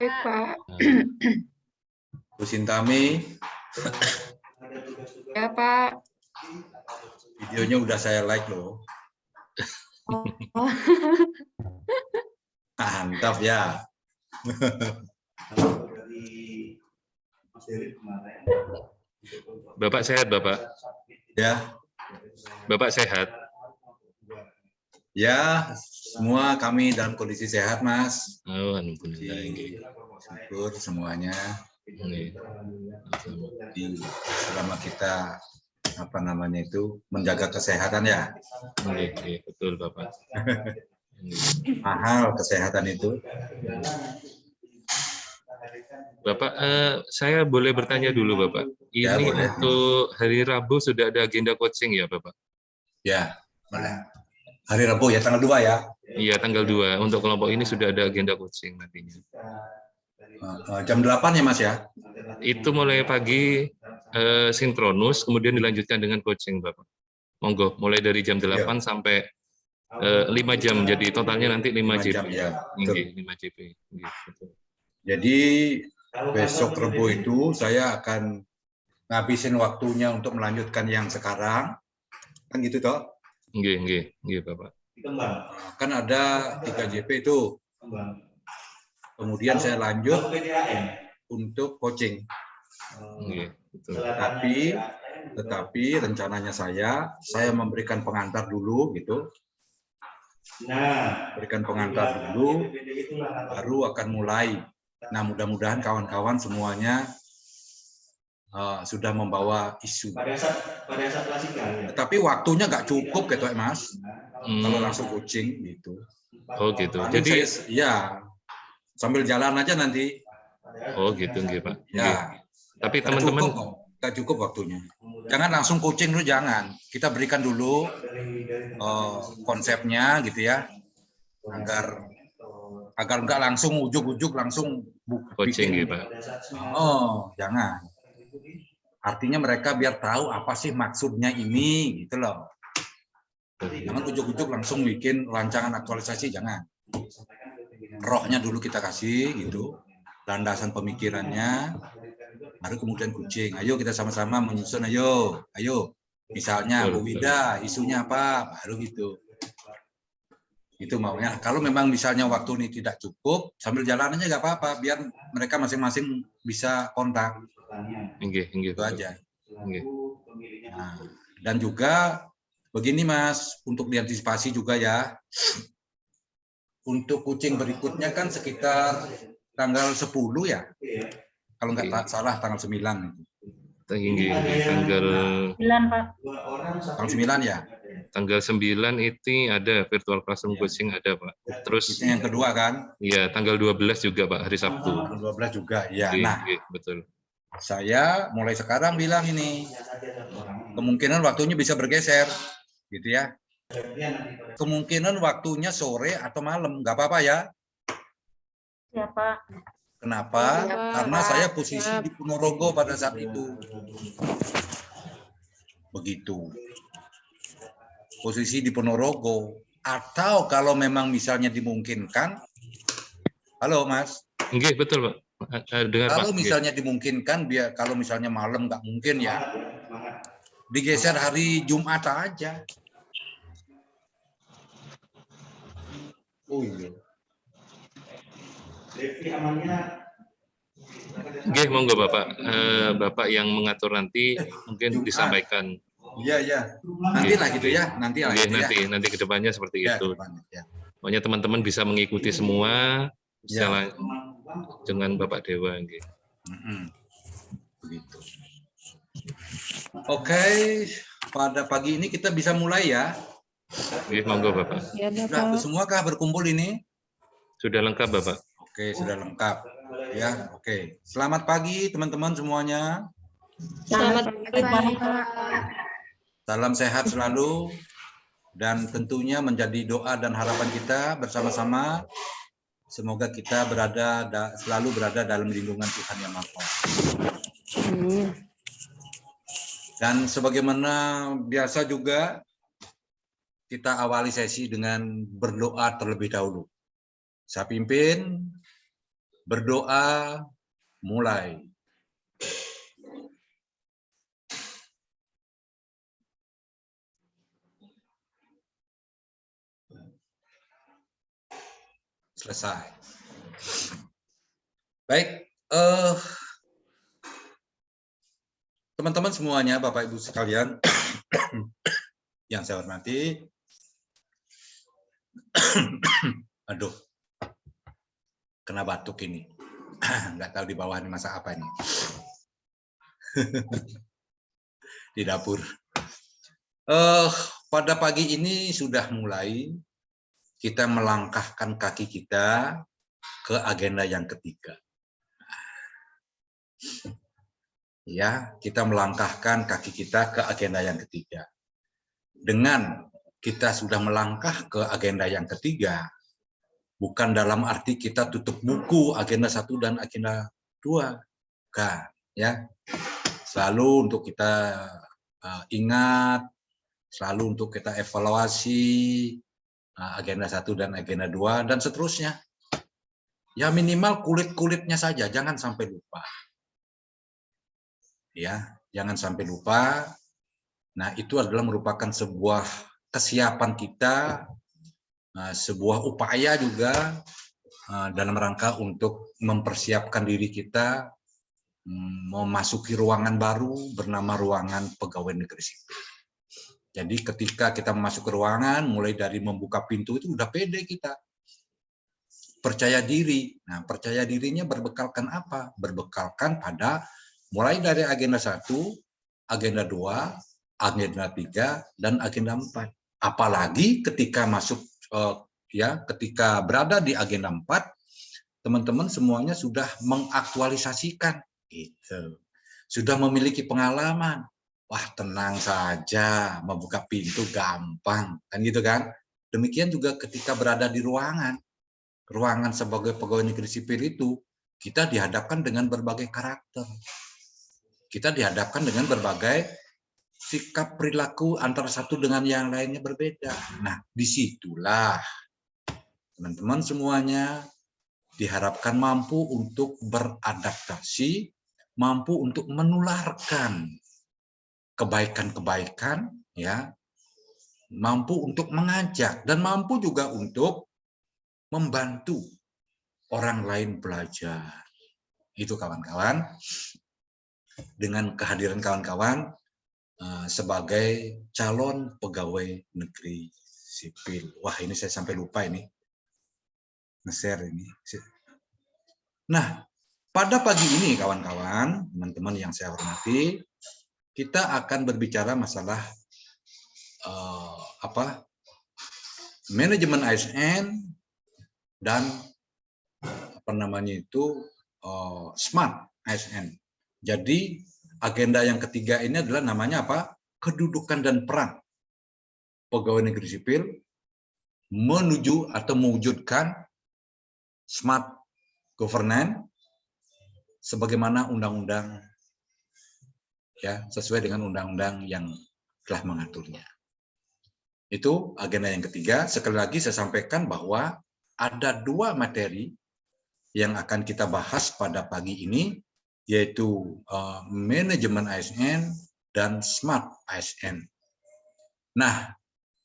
Baik, Pak. Bu Sintami, Ya, Pak. videonya udah saya like loh. Oh. Mantap ya. Bapak sehat, Bapak? Ya, Bapak sehat? ya, semua kami dalam kondisi sehat, Mas. Oh, alhamdulillah. Syukur semuanya. Jadi, selama kita menjaga kesehatan ya. Betul, Bapak. Mahal kesehatan itu. Bapak, saya boleh bertanya dulu, Bapak. Ya, Ini boleh. untuk hari Rabu sudah ada agenda coaching ya, Bapak? Ya, boleh. Hari Rabu ya, tanggal 2 ya? Iya, tanggal 2. Untuk kelompok ini sudah ada agenda coaching nantinya. Jam 8 ya, Mas ya? Itu mulai pagi sinkronus, kemudian dilanjutkan dengan coaching, Bapak. Monggo, mulai dari jam 8 sampai 5 jam, jadi totalnya nanti 5 JP. Ya, 5 JP. Jadi besok Rebo itu saya akan ngabisin waktunya untuk melanjutkan yang sekarang, kan gitu toh? Nggih, Bapak. Kan ada 3 JP itu. Kemudian saya lanjut untuk coaching. Betul. Tetapi rencananya saya memberikan pengantar dulu gitu. Berikan pengantar dulu, baru akan mulai. Nah, mudah-mudahan kawan-kawan semuanya sudah membawa isu. Tapi waktunya nggak cukup gitu, Mas. Kalau langsung coaching gitu. Oh gitu. Paling Jadi ya sambil jalan aja nanti. Oh gitu, nggih, Pak. Ya. Tapi teman-teman nggak cukup waktunya. Jangan langsung coaching dulu, jangan. Kita berikan dulu konsepnya gitu ya, agar nggak langsung ujuk-ujuk langsung coaching bikin. gitu, Pak. Oh, jangan. Artinya mereka biar tahu apa sih maksudnya ini, gitu loh. Jangan ujuk-ujuk langsung bikin rancangan aktualisasi, jangan. Rohnya dulu kita kasih, gitu. Landasan pemikirannya, baru kemudian coaching. Ayo kita sama-sama menyusun, ayo. Misalnya, Bu Wida, isunya apa? Baru gitu. Itu maunya. Kalau memang misalnya waktu ini tidak cukup, sambil jalan aja nggak apa-apa, biar mereka masing-masing bisa kontak. Itu aja. Nah, dan juga begini, Mas, untuk diantisipasi juga ya. Untuk coaching berikutnya kan sekitar tanggal 10 ya. Kalau nggak salah tanggal 9. Tanggal 9, Pak. Tanggal 9 ya. Tanggal 9 itu ada virtual classroom coaching ada, Pak. Terus itu yang kedua kan? Iya, tanggal 12 juga, Pak, hari Sabtu. Tanggal 12 juga. Ya. Nah, betul. Saya mulai sekarang bilang ini kemungkinan waktunya bisa bergeser, gitu ya. Kemungkinan waktunya sore atau malam, nggak apa-apa ya. Ya, Pak. Kenapa? Karena saya posisi di Ponorogo pada saat itu. Begitu. Posisi di Ponorogo. Atau kalau memang misalnya dimungkinkan, halo Mas. Nggih, betul, Pak. Dengar, kalau Pak. Misalnya dimungkinkan, kalau misalnya malam nggak mungkin ya, digeser hari Jumat aja. Oh iya. Nggih, monggo Bapak. Bapak yang mengatur nanti mungkin Jumat. disampaikan. Iya. Nantilah gitu ya. Nanti ke depannya seperti ya, itu. Ya. Pokoknya teman-teman bisa mengikuti semua dengan Bapak Dewa. Begitu. Oke, pada pagi ini kita bisa mulai ya. Oke, monggo Bapak. Ya, Sudah semuakah berkumpul ini? Sudah lengkap, Bapak. Oke, sudah lengkap. Ya, oke. Selamat pagi teman-teman semuanya. Selamat pagi, Pak. Salam sehat selalu. Dan tentunya menjadi doa dan harapan kita bersama-sama. Semoga kita selalu berada dalam lindungan Tuhan Yang Maha Kuasa. Dan sebagaimana biasa juga, kita awali sesi dengan berdoa terlebih dahulu. Saya pimpin, Berdoa, mulai. Selesai. Baik, teman-teman semuanya, Bapak Ibu sekalian, yang saya hormati, aduh, kena batuk ini, nggak tahu di bawah ini masak apa ini, di dapur. Pada pagi ini sudah mulai kita melangkahkan kaki kita ke agenda yang ketiga. Ya, kita melangkahkan kaki kita ke agenda yang ketiga. Dengan kita sudah melangkah ke agenda yang ketiga, bukan dalam arti kita tutup buku agenda 1 dan agenda 2. Bukan, ya. Selalu untuk kita ingat, selalu untuk kita evaluasi agenda 1 dan agenda 2 dan seterusnya. Ya minimal kulit-kulitnya saja, jangan sampai lupa. Ya, jangan sampai lupa. Nah, itu adalah merupakan sebuah kesiapan kita, sebuah upaya juga dalam rangka untuk mempersiapkan diri kita memasuki ruangan baru bernama ruangan pegawai negeri sipil. Jadi ketika kita masuk ke ruangan, mulai dari membuka pintu itu udah pede kita. Percaya diri. Nah, percaya dirinya berbekalkan apa? Berbekalkan pada mulai dari agenda 1, agenda 2, agenda 3, dan agenda 4. Apalagi ketika masuk, ketika berada di agenda 4, teman-teman semuanya sudah mengaktualisasikan. Gitu. Sudah memiliki pengalaman. Wah, tenang saja, membuka pintu gampang. Kan gitu kan? Demikian juga ketika berada di ruangan sebagai pegawai negeri sipil itu, kita dihadapkan dengan berbagai karakter. Kita dihadapkan dengan berbagai sikap perilaku antara satu dengan yang lainnya berbeda. Nah, disitulah teman-teman semuanya diharapkan mampu untuk beradaptasi, mampu untuk menularkan kebaikan-kebaikan, ya, mampu untuk mengajak dan mampu juga untuk membantu orang lain belajar. Itu kawan-kawan, dengan kehadiran kawan-kawan sebagai calon pegawai negeri sipil. Wah, ini saya sampai lupa ini. Nge-share ini. Nah, pada pagi ini kawan-kawan, teman-teman yang saya hormati, kita akan berbicara masalah manajemen ASN dan smart ASN. Jadi agenda yang ketiga ini adalah namanya apa? Kedudukan dan peran pegawai negeri sipil menuju atau mewujudkan smart governance sebagaimana undang-undang, ya, sesuai dengan undang-undang yang telah mengaturnya. Itu agenda yang ketiga. Sekali lagi saya sampaikan bahwa ada 2 materi yang akan kita bahas pada pagi ini, yaitu manajemen ASN dan smart ASN. Nah,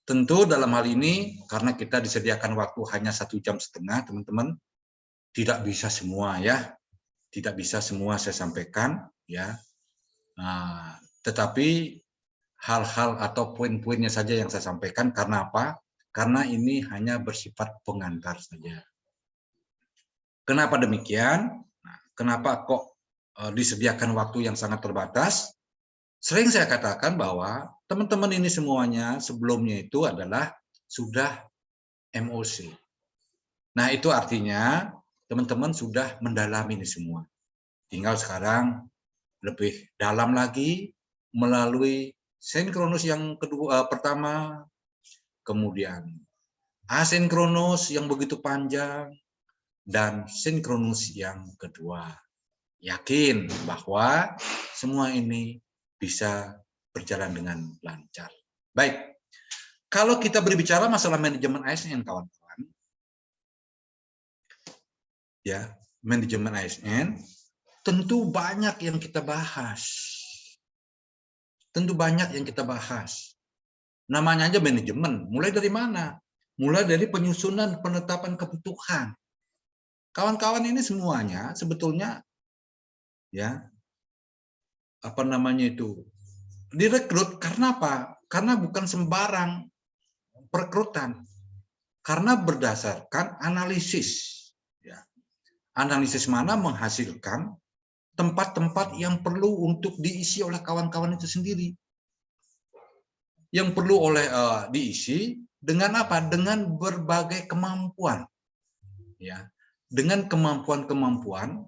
tentu dalam hal ini, karena kita disediakan waktu hanya 1,5 jam, teman-teman, tidak bisa semua, ya. Tidak bisa semua saya sampaikan, ya. Tetapi hal-hal atau poin-poinnya saja yang saya sampaikan. Karena apa? Karena ini hanya bersifat pengantar saja. Kenapa demikian? Kenapa kok disediakan waktu yang sangat terbatas? Sering saya katakan bahwa teman-teman ini semuanya sebelumnya itu adalah sudah MOC. Nah, itu artinya teman-teman sudah mendalami ini semua. Tinggal sekarang lebih dalam lagi melalui sinkronus yang pertama, kemudian asinkronus yang begitu panjang, dan sinkronus yang kedua. Yakin bahwa semua ini bisa berjalan dengan lancar. Baik, kalau kita berbicara masalah manajemen ASN, kawan-kawan, ya, manajemen ASN, tentu banyak yang kita bahas. Tentu banyak yang kita bahas. Namanya aja manajemen. Mulai dari mana? Mulai dari penyusunan penetapan kebutuhan. Kawan-kawan ini semuanya sebetulnya ya apa namanya itu direkrut karena apa? Karena bukan sembarang perekrutan. Karena berdasarkan analisis. Ya. Analisis mana menghasilkan tempat-tempat yang perlu untuk diisi oleh kawan-kawan itu sendiri. Yang perlu diisi dengan apa? Dengan berbagai kemampuan. Ya. Dengan kemampuan-kemampuan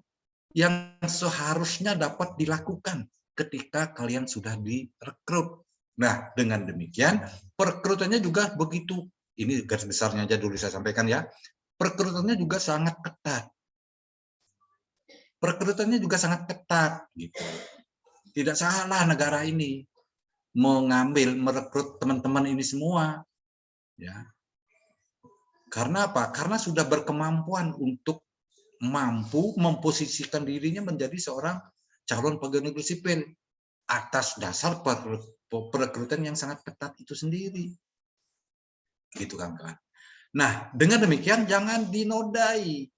yang seharusnya dapat dilakukan ketika kalian sudah direkrut. Nah, dengan demikian perekrutannya juga begitu. Ini garis besarnya aja dulu saya sampaikan ya. Perekrutannya juga sangat ketat. Perekrutannya juga sangat ketat gitu. Tidak salah negara ini merekrut teman-teman ini semua. Ya. Karena apa? Karena sudah berkemampuan untuk mampu memposisikan dirinya menjadi seorang calon pegawai negeri sipil atas dasar perekrutan yang sangat ketat itu sendiri. Gitu kan, kawan. Nah, dengan demikian jangan dinodai.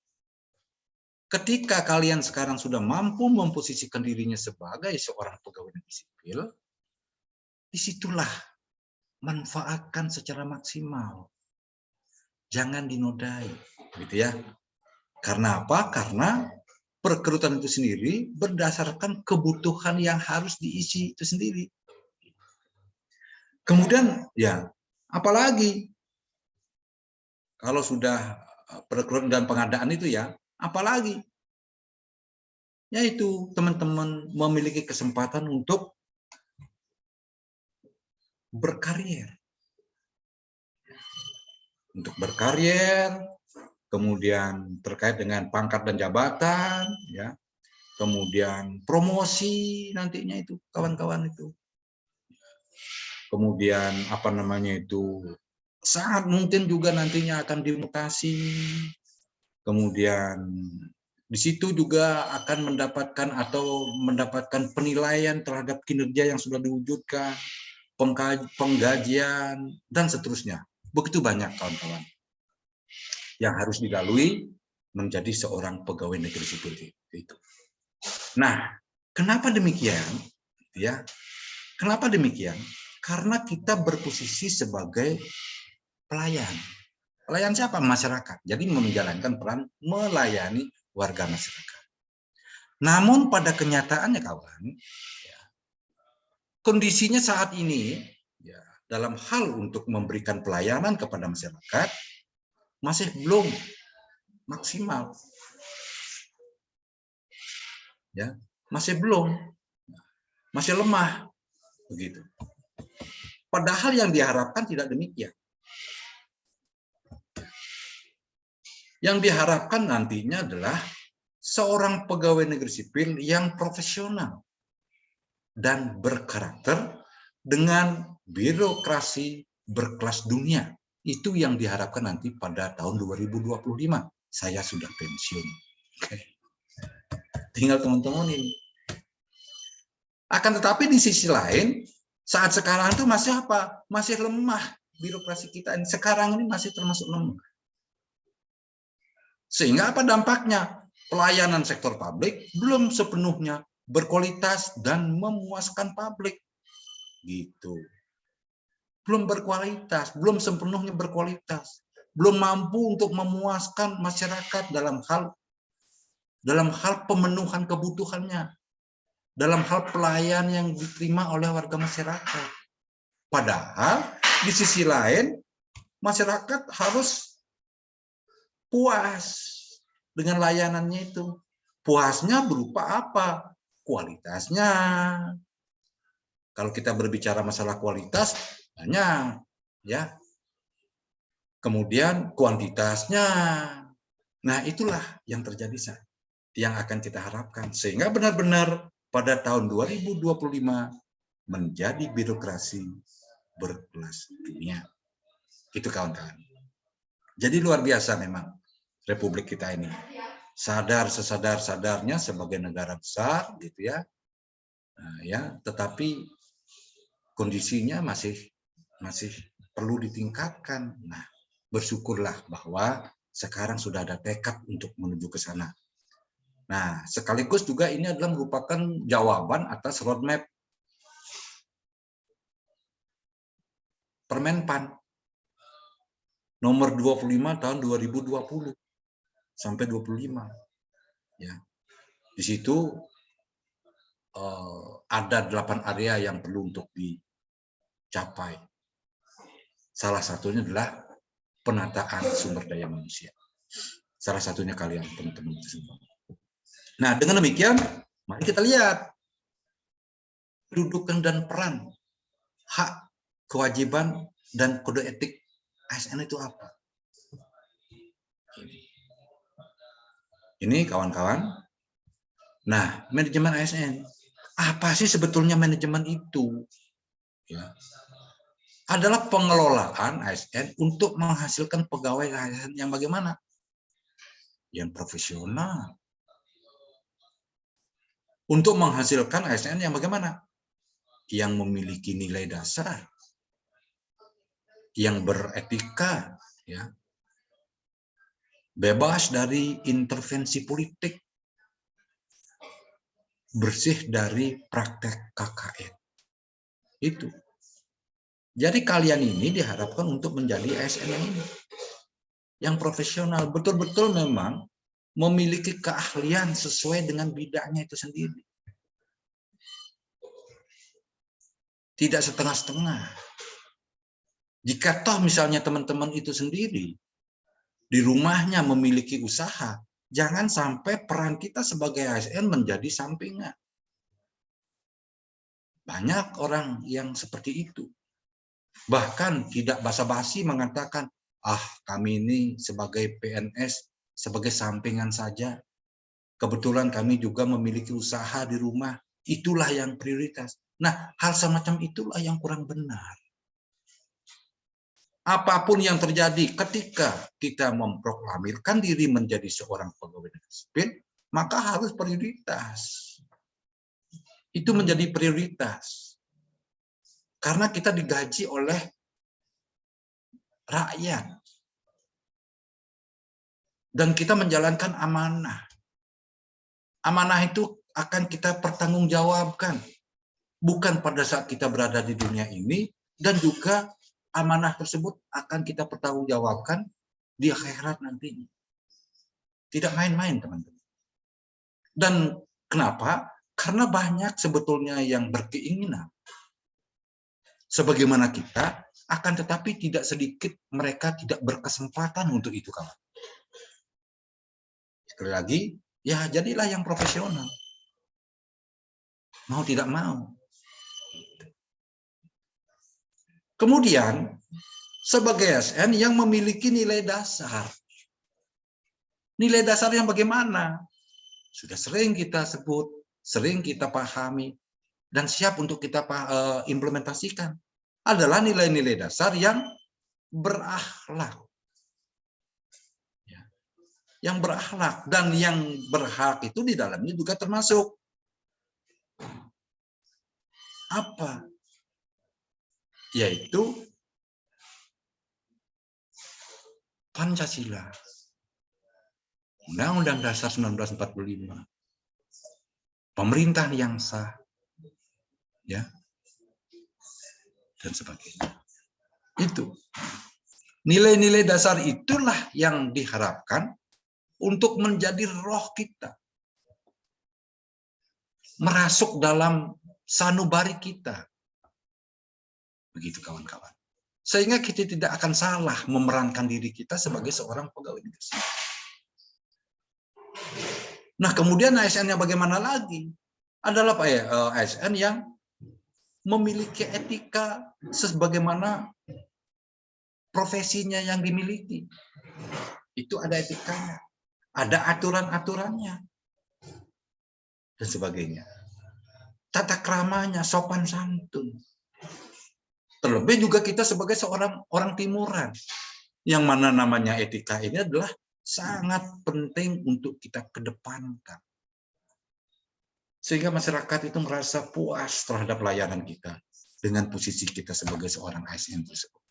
Ketika kalian sekarang sudah mampu memposisikan dirinya sebagai seorang pegawai negeri sipil, disitulah manfaatkan secara maksimal. Jangan dinodai, gitu ya. Karena apa? Karena perekrutan itu sendiri berdasarkan kebutuhan yang harus diisi itu sendiri. Kemudian, ya, apalagi kalau sudah perekrutan dan pengadaan itu ya, apalagi yaitu teman-teman memiliki kesempatan untuk berkarier. Untuk berkarier, kemudian terkait dengan pangkat dan jabatan, ya, kemudian promosi nantinya itu kawan-kawan itu, kemudian apa namanya itu sangat mungkin juga nantinya akan dimutasi, kemudian di situ juga akan mendapatkan penilaian terhadap kinerja yang sudah diwujudkan, penggajian dan seterusnya. Begitu banyak kawan-kawan yang harus dilalui menjadi seorang pegawai negeri sipil itu. Nah, kenapa demikian? Ya, kenapa demikian? Karena kita berposisi sebagai pelayan. Pelayan siapa? Masyarakat. Jadi menjalankan peran melayani warga masyarakat. Namun pada kenyataannya kawan, ya, kondisinya saat ini, ya, dalam hal untuk memberikan pelayanan kepada masyarakat masih belum maksimal, ya, masih belum, masih lemah, begitu. Padahal yang diharapkan tidak demikian. Yang diharapkan nantinya adalah seorang pegawai negeri sipil yang profesional dan berkarakter dengan birokrasi berkelas dunia. Itu yang diharapkan nanti pada tahun 2025. Saya sudah pensiun. Tinggal teman-teman ini. Akan tetapi di sisi lain, saat sekarang itu masih apa? Masih lemah birokrasi kita. Sekarang ini masih termasuk lemah. Sehingga apa dampaknya? Pelayanan sektor publik belum sepenuhnya berkualitas dan memuaskan publik. Gitu. Belum berkualitas, belum sepenuhnya berkualitas. Belum mampu untuk memuaskan masyarakat dalam hal pemenuhan kebutuhannya. Dalam hal pelayan yang diterima oleh warga masyarakat. Padahal di sisi lain masyarakat harus puas dengan layanannya itu. Puasnya berupa apa? Kualitasnya. Kalau kita berbicara masalah kualitas, banyak, ya. Kemudian kuantitasnya. Nah, itulah yang terjadi, yang akan kita harapkan. Sehingga benar-benar pada tahun 2025 menjadi birokrasi berkelas dunia. Itu kawan-kawan. Jadi luar biasa memang Republik kita ini. sadar sesadar-sadarnya sebagai negara besar gitu ya. Nah, ya, tetapi kondisinya masih perlu ditingkatkan. Nah, bersyukurlah bahwa sekarang sudah ada tekad untuk menuju ke sana. Nah, sekaligus juga ini adalah merupakan jawaban atas roadmap Permenpan nomor 25 tahun 2020 sampai 25. Ya. Di situ ada 8 area yang perlu untuk dicapai. Salah satunya adalah penataan sumber daya manusia. Salah satunya kalian teman-teman semua. Nah, dengan demikian, mari kita lihat kedudukan dan peran, hak, kewajiban, dan kode etik ASN itu apa. Ini kawan-kawan. Nah, manajemen ASN. Apa sih sebetulnya manajemen itu? Ya. Adalah pengelolaan ASN untuk menghasilkan pegawai ASN yang bagaimana? Yang profesional. Untuk menghasilkan ASN yang bagaimana? Yang memiliki nilai dasar, yang beretika, ya, bebas dari intervensi politik, bersih dari praktek KKN. Itu. Jadi kalian ini diharapkan untuk menjadi ASN yang ini, yang profesional, betul-betul memang memiliki keahlian sesuai dengan bidangnya itu sendiri. Tidak setengah-setengah. Jika toh misalnya teman-teman itu sendiri di rumahnya memiliki usaha, jangan sampai peran kita sebagai ASN menjadi sampingan. Banyak orang yang seperti itu. Bahkan tidak basa-basi mengatakan, kami ini sebagai PNS, sebagai sampingan saja. Kebetulan kami juga memiliki usaha di rumah. Itulah yang prioritas. Nah, hal semacam itulah yang kurang benar. Apapun yang terjadi ketika kita memproklamirkan diri menjadi seorang pegawai negeri sipil, maka harus prioritas. Itu menjadi prioritas. Karena kita digaji oleh rakyat. Dan kita menjalankan amanah. Amanah itu akan kita pertanggungjawabkan. Bukan pada saat kita berada di dunia ini, dan juga amanah tersebut akan kita pertanggungjawabkan di akhirat nantinya. Tidak main-main, teman-teman. Dan kenapa? Karena banyak sebetulnya yang berkeinginan sebagaimana kita, akan tetapi tidak sedikit mereka tidak berkesempatan untuk itu, kawan. Sekali lagi, ya jadilah yang profesional. Mau tidak mau. Kemudian, sebagai ASN yang memiliki nilai dasar. Nilai dasar yang bagaimana? Sudah sering kita sebut, sering kita pahami, dan siap untuk kita implementasikan. Adalah nilai-nilai dasar yang berakhlak. Yang berakhlak. Dan yang berhak itu di dalamnya juga termasuk apa? Yaitu Pancasila. Undang-Undang Dasar 1945. Pemerintahan yang sah. Ya. Dan sebagainya. Itu. Nilai-nilai dasar itulah yang diharapkan untuk menjadi roh kita. Merasuk dalam sanubari kita. Begitu kawan-kawan. Sehingga kita tidak akan salah memerankan diri kita sebagai seorang pegawai negeri sipil. Nah, kemudian ASN yang bagaimana lagi? Adalah ASN yang memiliki etika sebagaimana profesinya yang dimiliki. Itu ada etikanya, ada aturan-aturannya, dan sebagainya. Tata kramanya, sopan santun. Terlebih juga kita sebagai seorang orang timuran, yang mana namanya etika ini adalah sangat penting untuk kita kedepankan. Sehingga masyarakat itu merasa puas terhadap layanan kita dengan posisi kita sebagai seorang ASN tersebut.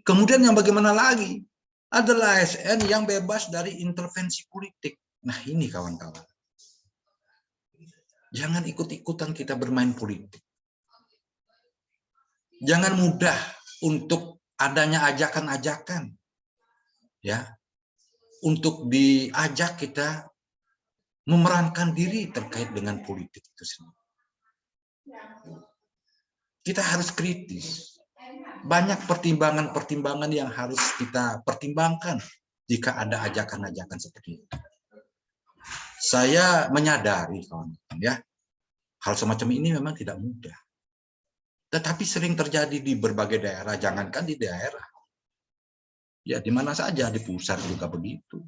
Kemudian yang bagaimana lagi? Adalah ASN yang bebas dari intervensi politik. Nah ini kawan-kawan. Jangan ikut-ikutan kita bermain politik. Jangan mudah untuk adanya ajakan-ajakan. Ya, untuk diajak kita memerankan diri terkait dengan politik itu sendiri. Kita harus kritis. Banyak pertimbangan-pertimbangan yang harus kita pertimbangkan jika ada ajakan-ajakan seperti itu. Saya menyadari, kawan-kawan, ya, hal semacam ini memang tidak mudah. Tetapi sering terjadi di berbagai daerah, jangankan di daerah. Ya, di mana saja, di pusat juga begitu.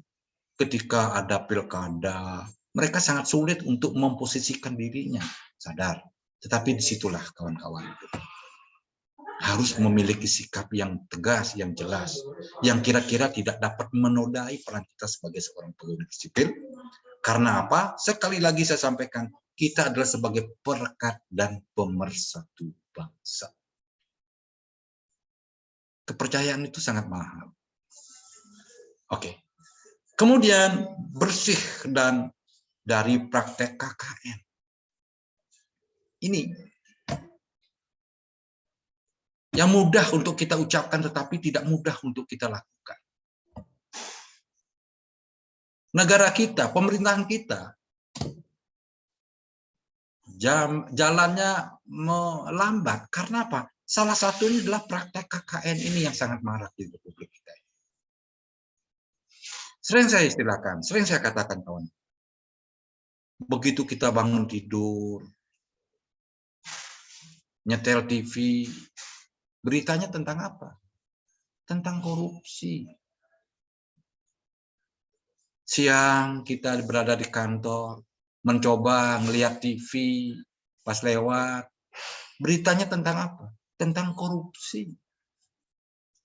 Ketika ada pilkada, mereka sangat sulit untuk memposisikan dirinya, sadar. Tetapi disitulah kawan-kawan harus memiliki sikap yang tegas, yang jelas, yang kira-kira tidak dapat menodai peran kita sebagai seorang pegawai negeri sipil. Karena apa? Sekali lagi saya sampaikan, kita adalah sebagai perekat dan pemersatu bangsa. Kepercayaan itu sangat mahal. Oke. Kemudian bersih dan dari praktek KKN. Ini yang mudah untuk kita ucapkan tetapi tidak mudah untuk kita lakukan. Negara kita, pemerintahan kita, jalannya melambat. Karena apa? Salah satunya adalah praktek KKN ini yang sangat marak di Republik kita. Sering saya istilahkan, sering saya katakan kawan. Begitu kita bangun tidur, nyetel TV, beritanya tentang apa? Tentang korupsi. Siang kita berada di kantor, mencoba melihat TV, pas lewat, beritanya tentang apa? Tentang korupsi.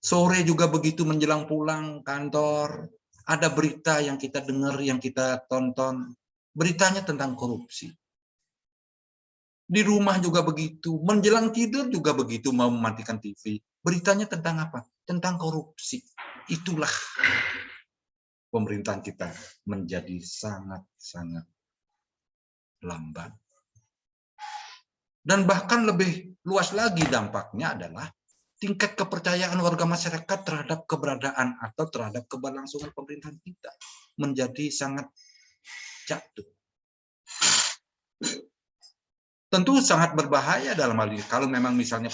Sore juga begitu menjelang pulang kantor, ada berita yang kita dengar, yang kita tonton, beritanya tentang korupsi. Di rumah juga begitu, menjelang tidur juga begitu, mau mematikan TV. Beritanya tentang apa? Tentang korupsi. Itulah pemerintahan kita menjadi sangat-sangat lambat. Dan bahkan lebih luas lagi dampaknya adalah tingkat kepercayaan warga masyarakat terhadap keberadaan atau terhadap keberlangsungan pemerintahan kita menjadi sangat jatuh. Tentu sangat berbahaya dalam hal ini kalau memang misalnya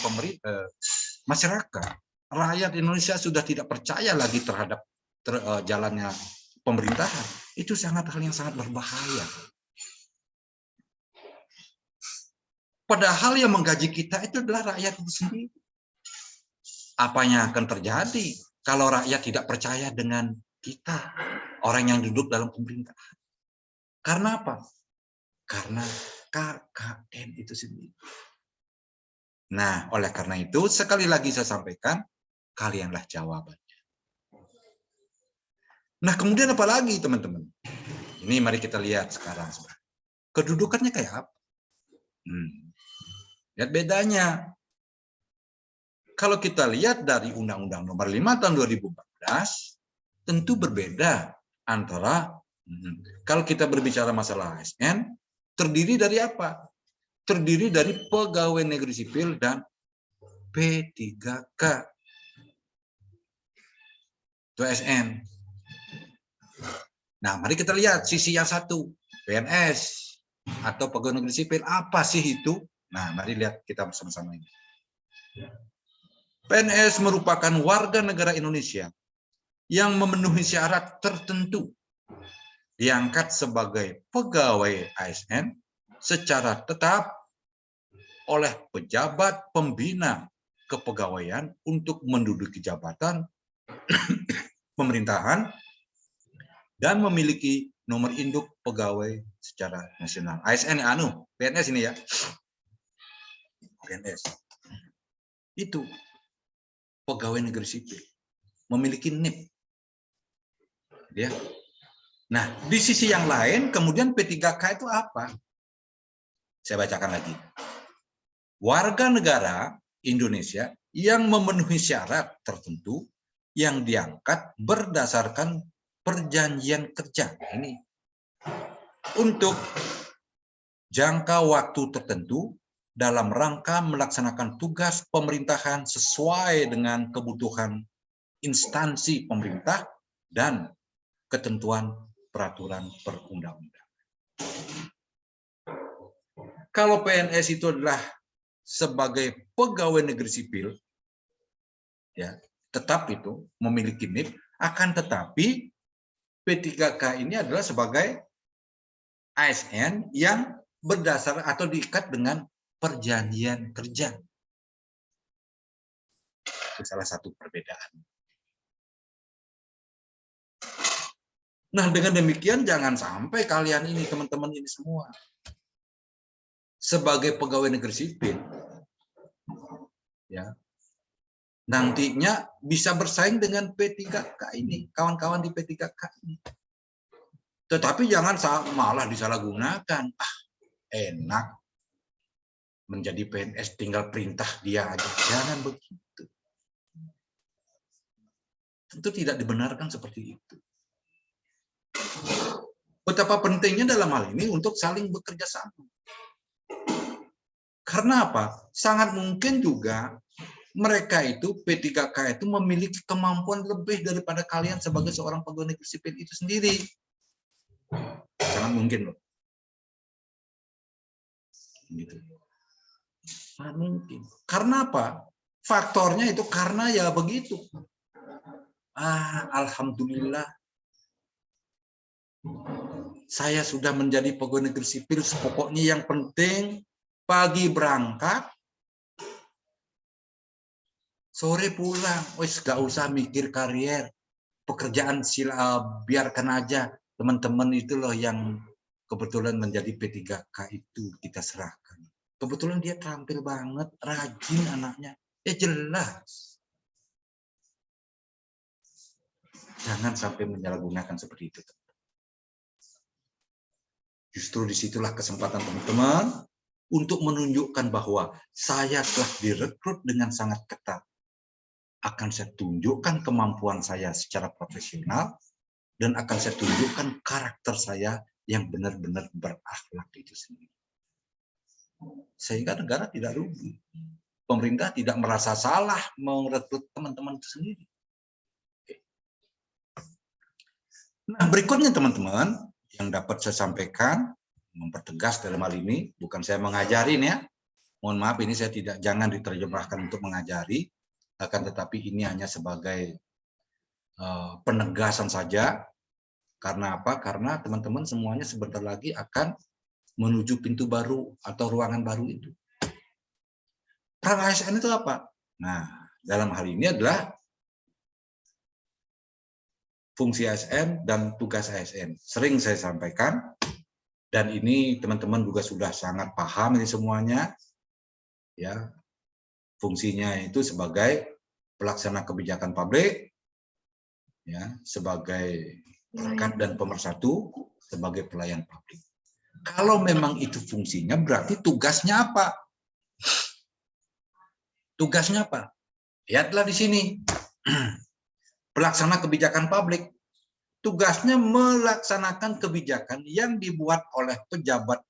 masyarakat, rakyat Indonesia sudah tidak percaya lagi terhadap jalannya pemerintahan. Itu hal yang sangat berbahaya. Padahal yang menggaji kita itu adalah rakyat itu sendiri. Apa yang akan terjadi kalau rakyat tidak percaya dengan kita, orang yang duduk dalam pemerintahan? Karena apa? Karena KKN itu sendiri. Nah, oleh karena itu, sekali lagi saya sampaikan, kalianlah jawabannya. Nah, kemudian apa lagi, teman-teman? Ini mari kita lihat sekarang. Kedudukannya kayak apa? Lihat bedanya. Kalau kita lihat dari Undang-Undang Nomor 5 Tahun 2014, tentu berbeda antara, kalau kita berbicara masalah ASN, terdiri dari apa? Terdiri dari pegawai negeri sipil dan P3K. Itu ASN. Nah, mari kita lihat sisi yang satu, PNS atau pegawai negeri sipil. Apa sih itu? Nah, mari lihat kita bersama-sama ini. PNS merupakan warga negara Indonesia yang memenuhi syarat tertentu diangkat sebagai pegawai ASN secara tetap oleh pejabat pembina kepegawaian untuk menduduki jabatan pemerintahan dan memiliki nomor induk pegawai secara nasional. ASN PNS ini ya. PNS. Itu pegawai negeri sipil memiliki NIP, Ya. Nah, di sisi yang lain, kemudian P3K itu apa? Saya bacakan lagi. Warga negara Indonesia yang memenuhi syarat tertentu yang diangkat berdasarkan perjanjian kerja. Ini untuk jangka waktu tertentu dalam rangka melaksanakan tugas pemerintahan sesuai dengan kebutuhan instansi pemerintah dan ketentuan peraturan perundang-undangan. Kalau PNS itu adalah sebagai pegawai negeri sipil, ya, tetap itu memiliki NIP, akan tetapi P3K ini adalah sebagai ASN yang berdasar atau diikat dengan perjanjian kerja. Itu salah satu perbedaan. Nah, dengan demikian jangan sampai kalian ini, teman-teman ini semua, sebagai pegawai negeri sipil, ya, nantinya bisa bersaing dengan P3K ini, kawan-kawan di P3K ini. Tetapi jangan malah disalahgunakan. Enak menjadi PNS tinggal perintah dia aja. Jangan begitu. Tentu tidak dibenarkan seperti itu. Betapa pentingnya dalam hal ini untuk saling bekerja sama. Karena apa? Sangat mungkin juga mereka itu, P3K itu memiliki kemampuan lebih daripada kalian sebagai seorang pegawai negeri sipil itu sendiri. Sangat mungkin loh. Gitu. Sangat mungkin. Karena apa? Faktornya itu karena ya begitu. Alhamdulillah. Saya sudah menjadi pegawai negeri sipil, pokoknya yang penting pagi berangkat, sore pulang. Wes gak usah mikir karier, pekerjaan biarkan aja. Teman-teman itu loh yang kebetulan menjadi P3K itu kita serahkan. Kebetulan dia terampil banget, rajin anaknya. Ya jelas. Jangan sampai menyalahgunakan seperti itu. Justru disitulah kesempatan teman-teman untuk menunjukkan bahwa saya telah direkrut dengan sangat ketat. Akan saya tunjukkan kemampuan saya secara profesional dan akan saya tunjukkan karakter saya yang benar-benar berakhlak itu sendiri. Sehingga negara tidak rugi. Pemerintah tidak merasa salah merekrut teman-teman itu sendiri. Nah, berikutnya teman-teman yang dapat saya sampaikan, mempertegas dalam hal ini, bukan saya mengajarin ya. Mohon maaf, ini saya jangan diterjemahkan untuk mengajari, akan tetapi ini hanya sebagai penegasan saja. Karena apa? Karena teman-teman semuanya sebentar lagi akan menuju pintu baru atau ruangan baru itu. Peran ASN itu apa? Nah, dalam hal ini adalah fungsi ASN dan tugas ASN. Sering saya sampaikan, dan ini teman-teman juga sudah sangat paham ini semuanya. Ya, fungsinya itu sebagai pelaksana kebijakan publik, ya, sebagai perekat dan pemersatu, sebagai pelayan publik. Kalau memang itu fungsinya, berarti tugasnya apa? Tugasnya apa? Lihatlah di sini. Pelaksana kebijakan publik. Tugasnya melaksanakan kebijakan yang dibuat oleh pejabat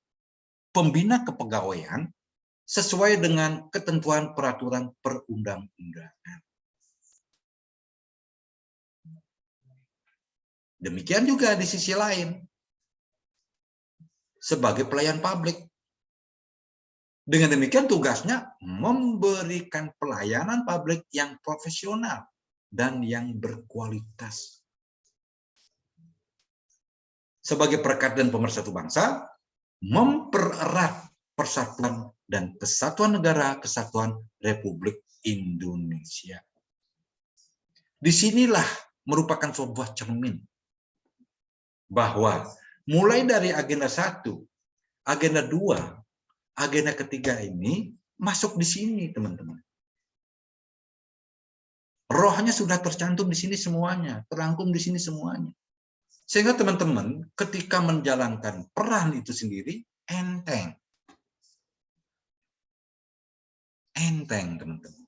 pembina kepegawaian sesuai dengan ketentuan peraturan perundang-undangan. Demikian juga di sisi lain. Sebagai pelayan publik. Dengan demikian tugasnya memberikan pelayanan publik yang profesional dan yang berkualitas. Sebagai perekat dan pemersatu bangsa, mempererat persatuan dan kesatuan negara kesatuan Republik Indonesia. Disinilah merupakan sebuah cermin bahwa mulai dari agenda 1, agenda 2, agenda ketiga ini masuk di sini, teman-teman. Rohnya sudah tercantum di sini semuanya, terangkum di sini semuanya. Sehingga teman-teman ketika menjalankan peran itu sendiri enteng. Enteng, teman-teman.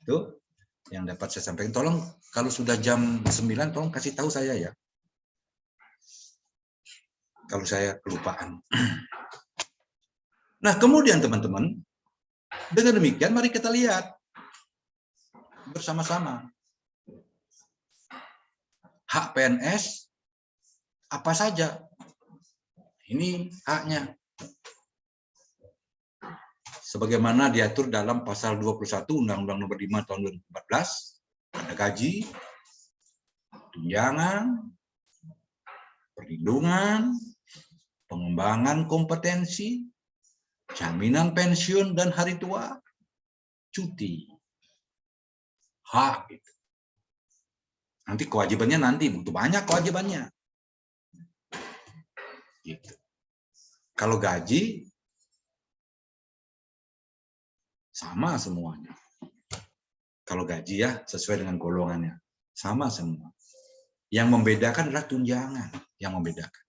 Itu yang dapat saya sampaikan. Tolong kalau sudah jam 9 tolong kasih tahu saya ya. Kalau saya kelupaan. Nah, kemudian teman-teman, dengan demikian mari kita lihat bersama-sama. Hak PNS apa saja? Ini haknya. Sebagaimana diatur dalam pasal 21 Undang-Undang Nomor 5 Tahun 2014, ada gaji, tunjangan, perlindungan, pengembangan kompetensi, jaminan pensiun dan hari tua, cuti. Hak itu. Nanti kewajibannya butuh banyak kewajibannya. Gitu. Kalau gaji sama semuanya. Kalau gaji ya sesuai dengan golongannya, sama semua. Yang membedakan adalah tunjangan yang membedakan.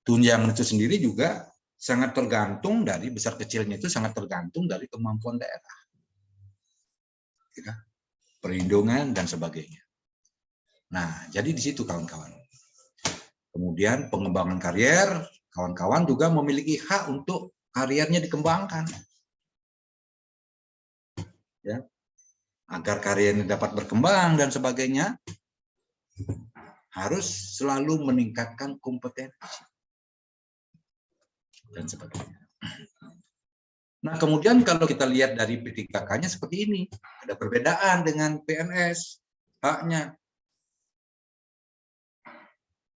Tunjangan itu sendiri juga sangat tergantung dari besar kecilnya itu sangat tergantung dari kemampuan daerah. Ya, perlindungan dan sebagainya. Nah, jadi di situ kawan-kawan. Kemudian pengembangan karier, kawan-kawan juga memiliki hak untuk kariernya dikembangkan. Ya. Agar karirnya dapat berkembang dan sebagainya, harus selalu meningkatkan kompetensi dan sebagainya. Nah, kemudian kalau kita lihat dari P3K-nya seperti ini, ada perbedaan dengan PNS, haknya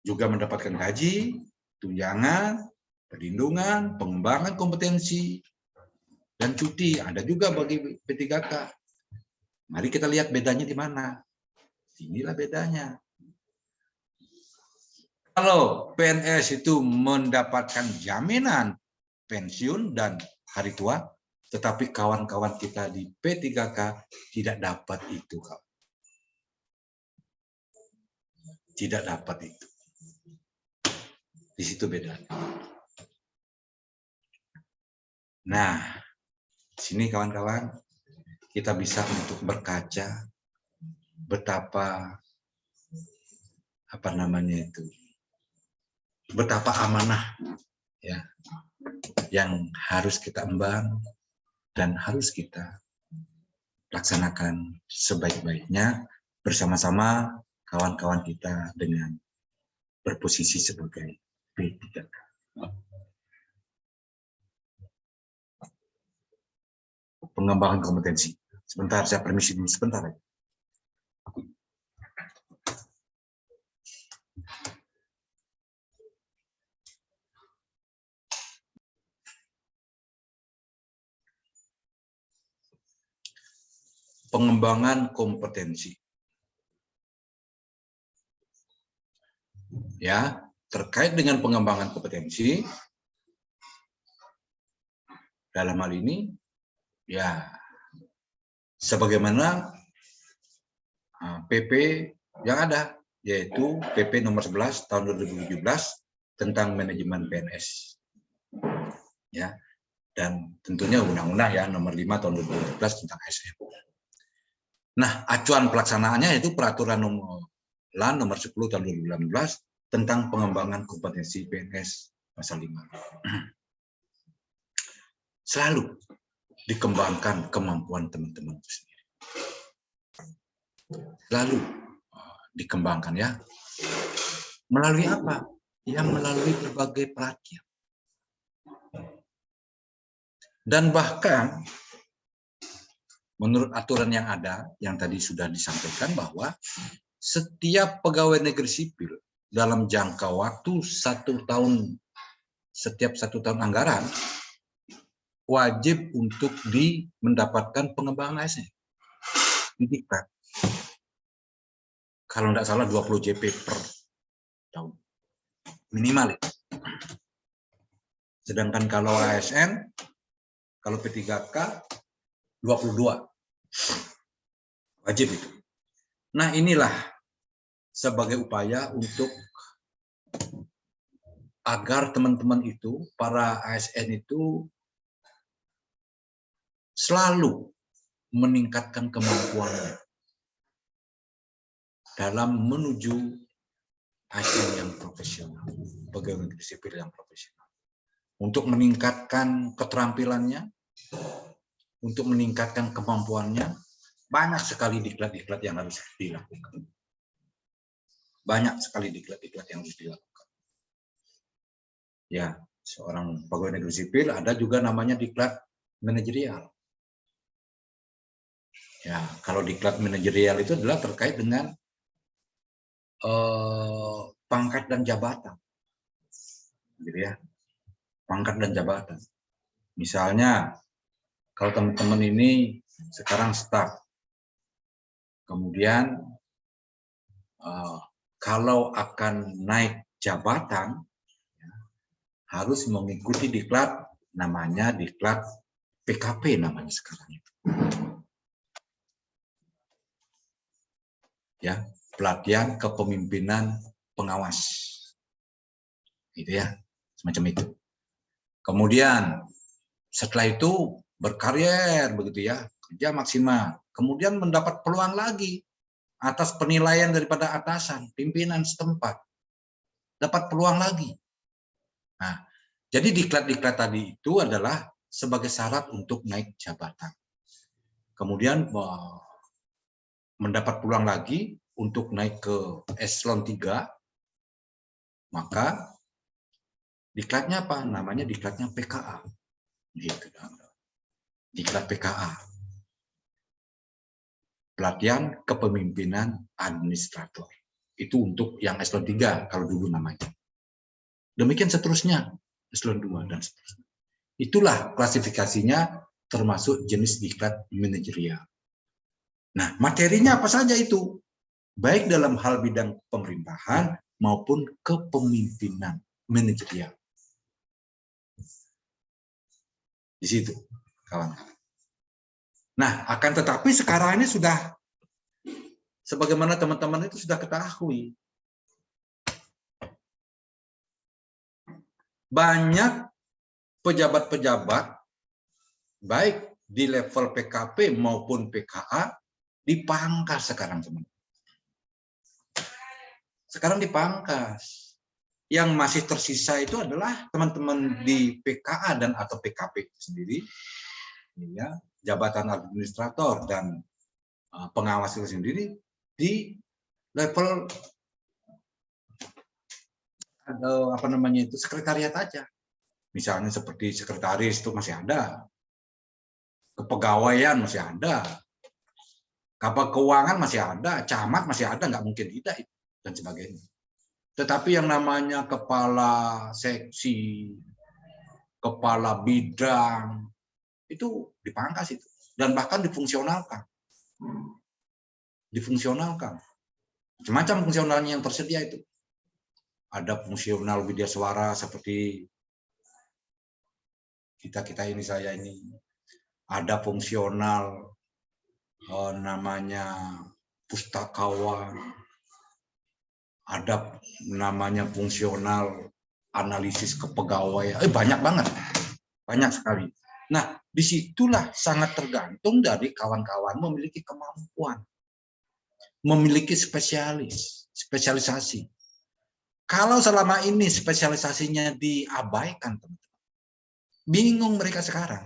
juga mendapatkan gaji, tunjangan, perlindungan, pengembangan kompetensi, dan cuti. Ada juga bagi P3K. Mari kita lihat bedanya di mana. Inilah bedanya. Kalau PNS itu mendapatkan jaminan pensiun dan hari tua, tetapi kawan-kawan kita di P3K tidak dapat itu. Tidak dapat itu. Di situ bedanya. Nah, sini kawan-kawan, kita bisa untuk berkaca betapa betapa amanah ya yang harus kita emban dan harus kita laksanakan sebaik-baiknya bersama-sama kawan-kawan kita dengan berposisi sebagai P3K. Pengembangan kompetensi. Sebentar, saya permisi dulu sebentar. Pengembangan kompetensi. Ya, terkait dengan pengembangan kompetensi, dalam hal ini, ya, sebagaimana PP yang ada, yaitu PP nomor 11 tahun 2017 tentang manajemen PNS. Ya, dan tentunya undang-undang ya nomor 5 tahun 2017 tentang ASN. Nah, acuan pelaksanaannya yaitu peraturan nomor 10 tahun 2018 tentang pengembangan kompetensi PNS pasal 5. Selalu dikembangkan kemampuan teman-teman itu sendiri. Selalu dikembangkan ya. Melalui apa? Ya melalui berbagai pelatihan. Dan bahkan menurut aturan yang ada, yang tadi sudah disampaikan bahwa setiap pegawai negeri sipil dalam jangka waktu 1 tahun, setiap 1 tahun anggaran, wajib untuk mendapatkan pengembangan ASN. Didiklat. Kalau tidak salah 20 JP per tahun. Minimal. Sedangkan kalau ASN, kalau P3K, 22. Wajib itu. Nah, inilah sebagai upaya untuk agar teman-teman itu, para ASN itu selalu meningkatkan kemampuannya dalam menuju ASN yang profesional, pegawai negeri sipil yang profesional. Untuk meningkatkan keterampilannya, untuk meningkatkan kemampuannya, banyak sekali diklat-diklat yang harus dilakukan. Banyak sekali diklat-diklat yang harus dilakukan. Ya, seorang pegawai negeri sipil ada juga namanya diklat manajerial. Ya, kalau diklat manajerial itu adalah terkait dengan pangkat dan jabatan, gitu ya, pangkat dan jabatan. Misalnya, kalau teman-teman ini sekarang staf, kemudian kalau akan naik jabatan harus mengikuti diklat, namanya diklat PKP namanya sekarang itu. Ya, pelatihan kepemimpinan pengawas. Gitu ya, semacam itu. Kemudian setelah itu berkarier begitu ya, kerja maksimal. Kemudian mendapat peluang lagi atas penilaian daripada atasan, pimpinan setempat. Dapat peluang lagi. Nah, jadi diklat-diklat tadi itu adalah sebagai syarat untuk naik jabatan. Kemudian mendapat peluang lagi untuk naik ke eselon 3, maka diklatnya apa? Namanya diklatnya PKA. Gitu. Diklat PKA. Pelatihan kepemimpinan administrator. Itu untuk yang eselon 3 kalau dulu namanya. Demikian seterusnya, eselon 2 dan seterusnya. Itulah klasifikasinya termasuk jenis diklat manajerial. Nah, materinya apa saja itu? Baik dalam hal bidang pemerintahan maupun kepemimpinan manajerial. Di situ, kawan-kawan. Nah, akan tetapi sekarang ini sudah, sebagaimana teman-teman itu sudah ketahui, banyak pejabat-pejabat, baik di level PKP maupun PKA, dipangkas sekarang, teman-teman. Sekarang dipangkas. Yang masih tersisa itu adalah teman-teman di PKA dan atau PKP itu sendiri, ya, jabatan administrator dan pengawas itu sendiri di level apa namanya itu sekretariat aja. Misalnya seperti sekretaris itu masih ada, kepegawaian masih ada, kabak keuangan masih ada, camat masih ada, nggak mungkin tidak itu, dan sebagainya. Tetapi yang namanya kepala seksi, kepala bidang, itu dipangkas itu. Dan bahkan difungsionalkan. Difungsionalkan. Macam-macam fungsionalnya yang tersedia itu. Ada fungsional widya suara seperti kita ini, saya ini. Ada fungsional namanya pustakawan. Ada namanya fungsional analisis kepegawaian. Banyak banget. Banyak sekali. Nah, disitulah sangat tergantung dari kawan-kawan memiliki kemampuan. Memiliki spesialisasi. Kalau selama ini spesialisasinya diabaikan, teman-teman, bingung mereka sekarang.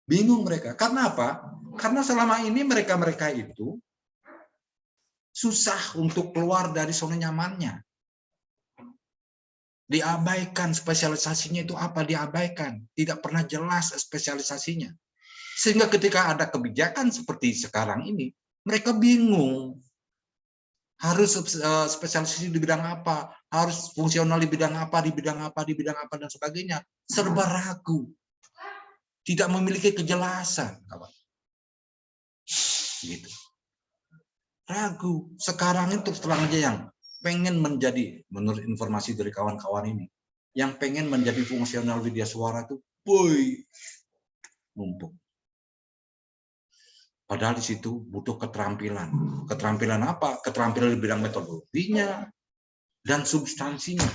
Bingung mereka. Karena apa? Karena selama ini mereka-mereka itu susah untuk keluar dari zona nyamannya. Diabaikan spesialisasinya itu apa? Diabaikan. Tidak pernah jelas spesialisasinya. Sehingga ketika ada kebijakan seperti sekarang ini, mereka bingung. Harus spesialisasi di bidang apa? Harus fungsional di bidang apa? Di bidang apa? Di bidang apa? Dan sebagainya. Serba ragu. Tidak memiliki kejelasan, kawan. Gitu. Ragu. Sekarang itu terang aja yang pengen menjadi, menurut informasi dari kawan-kawan ini, yang pengen menjadi fungsional widya suara itu, boy, numpuk. Padahal di situ butuh keterampilan. Keterampilan apa? Keterampilan di bidang metodologinya, dan substansinya,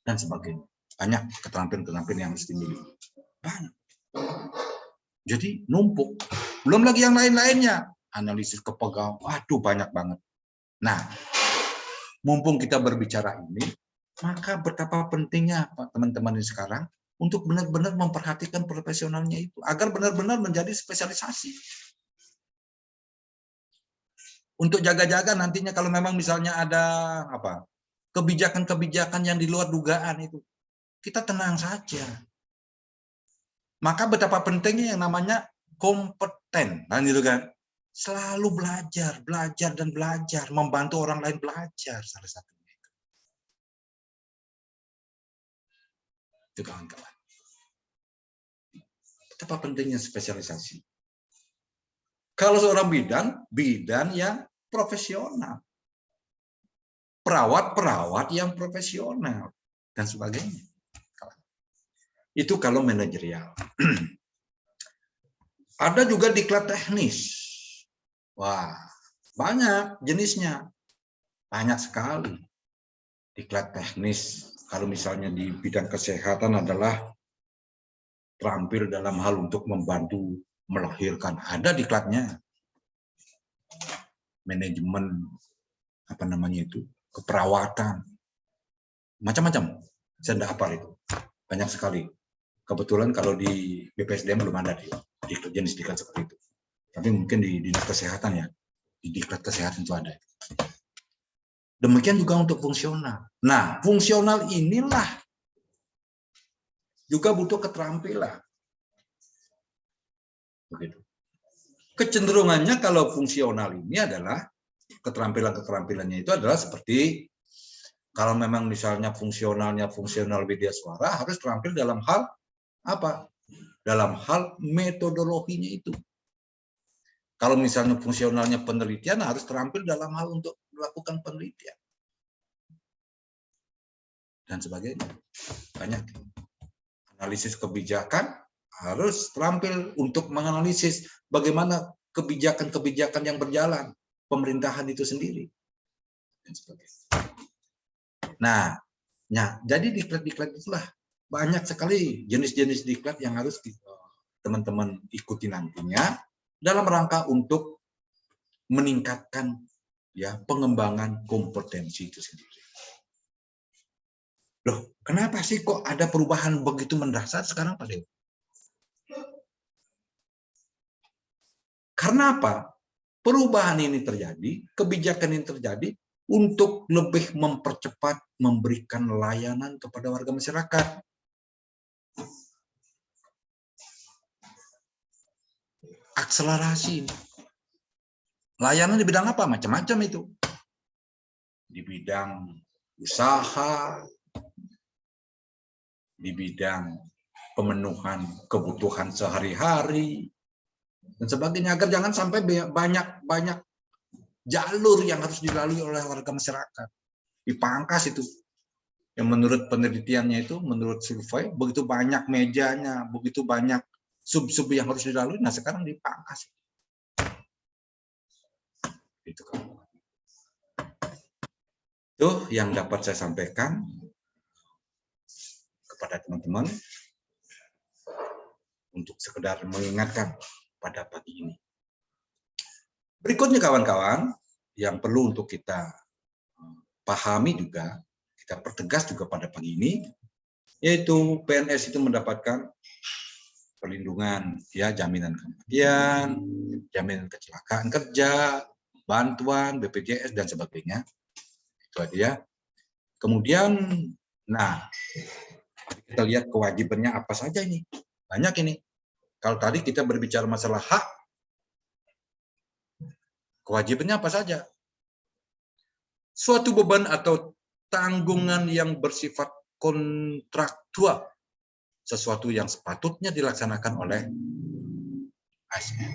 dan sebagainya. Banyak keterampilan-keterampilan yang harus dimiliki. Banyak. Jadi numpuk. Belum lagi yang lain-lainnya. Analisis kepegawaian, waduh banyak banget. Nah, mumpung kita berbicara ini, maka betapa pentingnya teman-teman ini sekarang untuk benar-benar memperhatikan profesionalnya itu, agar benar-benar menjadi spesialisasi. Untuk jaga-jaga nantinya kalau memang misalnya ada kebijakan-kebijakan yang di luar dugaan itu, kita tenang saja. Maka betapa pentingnya yang namanya kompeten, kan gitu kan? Selalu belajar, belajar dan belajar, membantu orang lain belajar salah satunya. Itu kawan-kawan. Betapa pentingnya spesialisasi. Kalau seorang bidan yang profesional. Perawat yang profesional dan sebagainya. Itu kalau manajerial. Ada juga diklat teknis. Wah, banyak jenisnya. Banyak sekali. Diklat teknis, kalau misalnya di bidang kesehatan adalah terampil dalam hal untuk membantu melahirkan. Ada diklatnya. Manajemen, keperawatan. Macam-macam. Saya tidak hafal itu. Banyak sekali. Kebetulan kalau di BPSDM belum ada jenis diklat seperti itu. Tapi mungkin di dinas kesehatan ya, di diklat kesehatan itu ada. Demikian juga untuk fungsional. Nah, fungsional inilah juga butuh keterampilan. Begitu. Kecenderungannya kalau fungsional ini adalah keterampilannya itu adalah seperti kalau memang misalnya fungsional media suara harus terampil dalam hal apa? Dalam hal metodologinya itu. Kalau misalnya fungsionalnya penelitian harus terampil dalam hal untuk melakukan penelitian. Dan sebagainya. Banyak. Analisis kebijakan harus terampil untuk menganalisis bagaimana kebijakan-kebijakan yang berjalan. Pemerintahan itu sendiri. Dan sebagainya. Nah, jadi diklat-diklat itulah banyak sekali jenis-jenis diklat yang harus teman-teman ikuti nantinya. Dalam rangka untuk meningkatkan pengembangan kompetensi itu sendiri. Loh, kenapa sih kok ada perubahan begitu mendasar sekarang Pak Dewa? Karena apa? Perubahan ini terjadi, kebijakan ini terjadi untuk lebih mempercepat memberikan layanan kepada warga masyarakat. Akselerasi. Layanan di bidang apa? Macam-macam itu. Di bidang usaha, di bidang pemenuhan kebutuhan sehari-hari, dan sebagainya. Agar jangan sampai banyak jalur yang harus dilalui oleh warga masyarakat. Dipangkas itu. Yang menurut penelitiannya itu, menurut survei, begitu banyak mejanya, begitu banyak sub-sub yang harus dilalui, nah sekarang dipangkas. Itu kan. Itu yang dapat saya sampaikan kepada teman-teman untuk sekedar mengingatkan pada pagi ini. Berikutnya kawan-kawan, yang perlu untuk kita pahami juga, kita pertegas juga pada pagi ini, yaitu PNS itu mendapatkan perlindungan, jaminan kematian, jaminan kecelakaan kerja, bantuan, BPJS dan sebagainya. Itu dia. Kemudian, kita lihat kewajibannya apa saja ini. Banyak ini. Kalau tadi kita berbicara masalah hak, kewajibannya apa saja? Suatu beban atau tanggungan yang bersifat kontraktual, sesuatu yang sepatutnya dilaksanakan oleh ASN.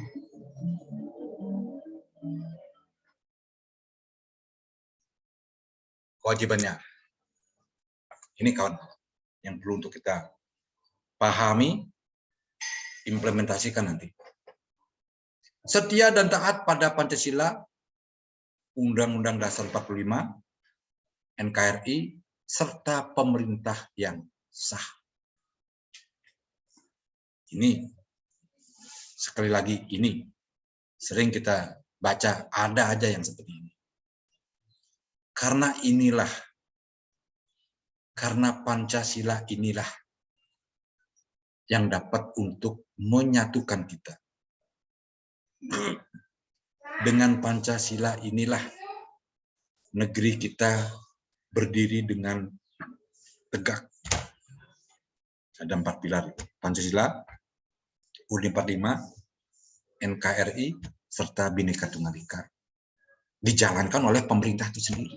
Kewajibannya. Ini kawan yang perlu untuk kita pahami, implementasikan nanti. Setia dan taat pada Pancasila, Undang-Undang Dasar 45, NKRI, serta pemerintah yang sah. Ini, sekali lagi, ini sering kita baca, ada aja yang seperti ini. Karena inilah, karena Pancasila inilah yang dapat untuk menyatukan kita. Dengan Pancasila inilah negeri kita berdiri dengan tegak. Ada 4 pilar. Pancasila, UUD 45, NKRI, serta Bhinneka Tunggal Ika. Dijalankan oleh pemerintah itu sendiri.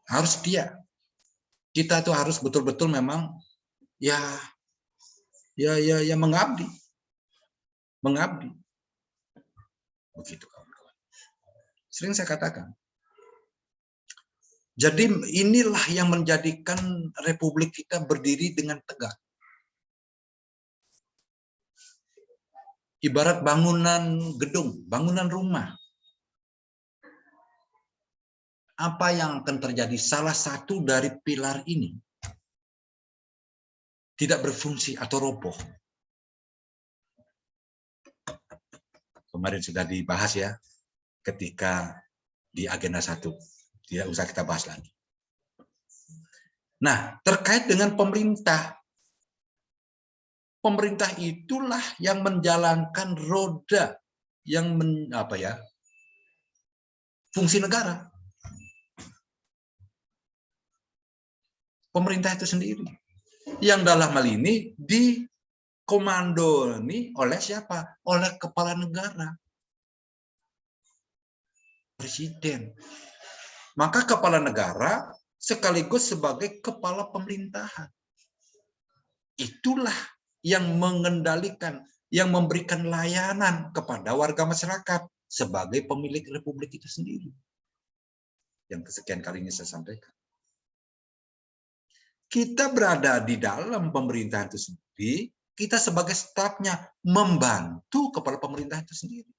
Harus dia. Kita tuh harus betul-betul memang ya mengabdi. Mengabdi. Begitu kawan-kawan. Sering saya katakan. Jadi inilah yang menjadikan Republik kita berdiri dengan tegak. Ibarat bangunan gedung, bangunan rumah. Apa yang akan terjadi? Salah satu dari pilar ini tidak berfungsi atau roboh. Kemarin sudah dibahas ya, ketika di agenda 1. Tidak usah kita bahas lagi. Nah, terkait dengan pemerintah. Pemerintah itulah yang menjalankan roda yang fungsi negara. Pemerintah itu sendiri. Yang dalam hal ini dikomandoi oleh siapa? Oleh kepala negara. Presiden. Maka kepala negara sekaligus sebagai kepala pemerintahan. Itulah yang mengendalikan, yang memberikan layanan kepada warga masyarakat sebagai pemilik republik itu sendiri. Yang kesekian kalinya saya sampaikan. Kita berada di dalam pemerintahan itu sendiri, kita sebagai stafnya membantu kepala pemerintah itu sendiri.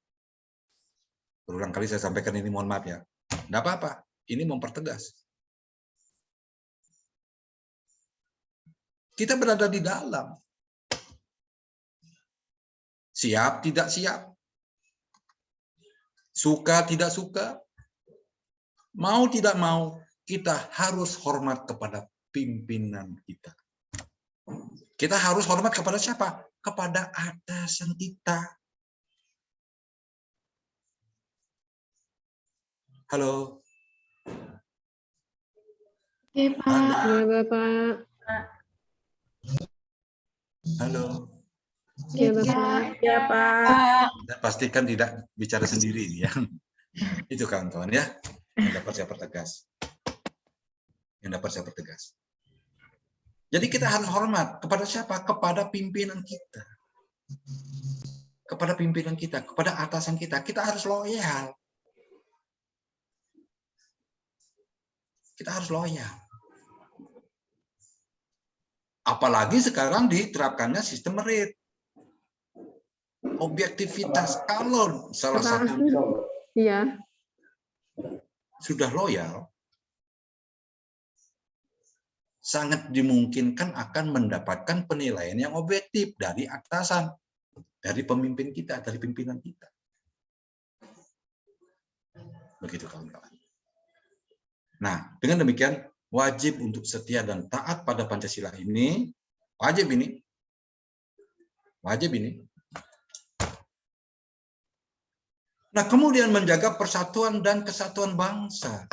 Berulang kali saya sampaikan ini, mohon maaf ya. Enggak apa-apa. Ini mempertegas. Kita berada di dalam. Siap, tidak siap. Suka, tidak suka. Mau, tidak mau. Kita harus hormat kepada pimpinan kita. Kita harus hormat kepada siapa? Kepada atasan kita. Halo. Oke, Pak. Ya, Bapak. Halo. Ya, Bapak. Ya, Pak. Dan pastikan tidak bicara sendiri ya. Itu kawan-kawan ya. Yang dapat saya pertegas. Jadi kita harus hormat kepada siapa? Kepada pimpinan kita. Kepada pimpinan kita, kepada atasan kita. Kita harus loyal. Kita harus loyal. Apalagi sekarang diterapkannya sistem merit. Objektivitas. Kalau salah satu sudah loyal, sangat dimungkinkan akan mendapatkan penilaian yang objektif dari atasan, dari pemimpin kita, dari pimpinan kita. Begitu kawan-kawan. Nah, dengan demikian wajib untuk setia dan taat pada Pancasila ini, wajib ini. Nah, kemudian menjaga persatuan dan kesatuan bangsa.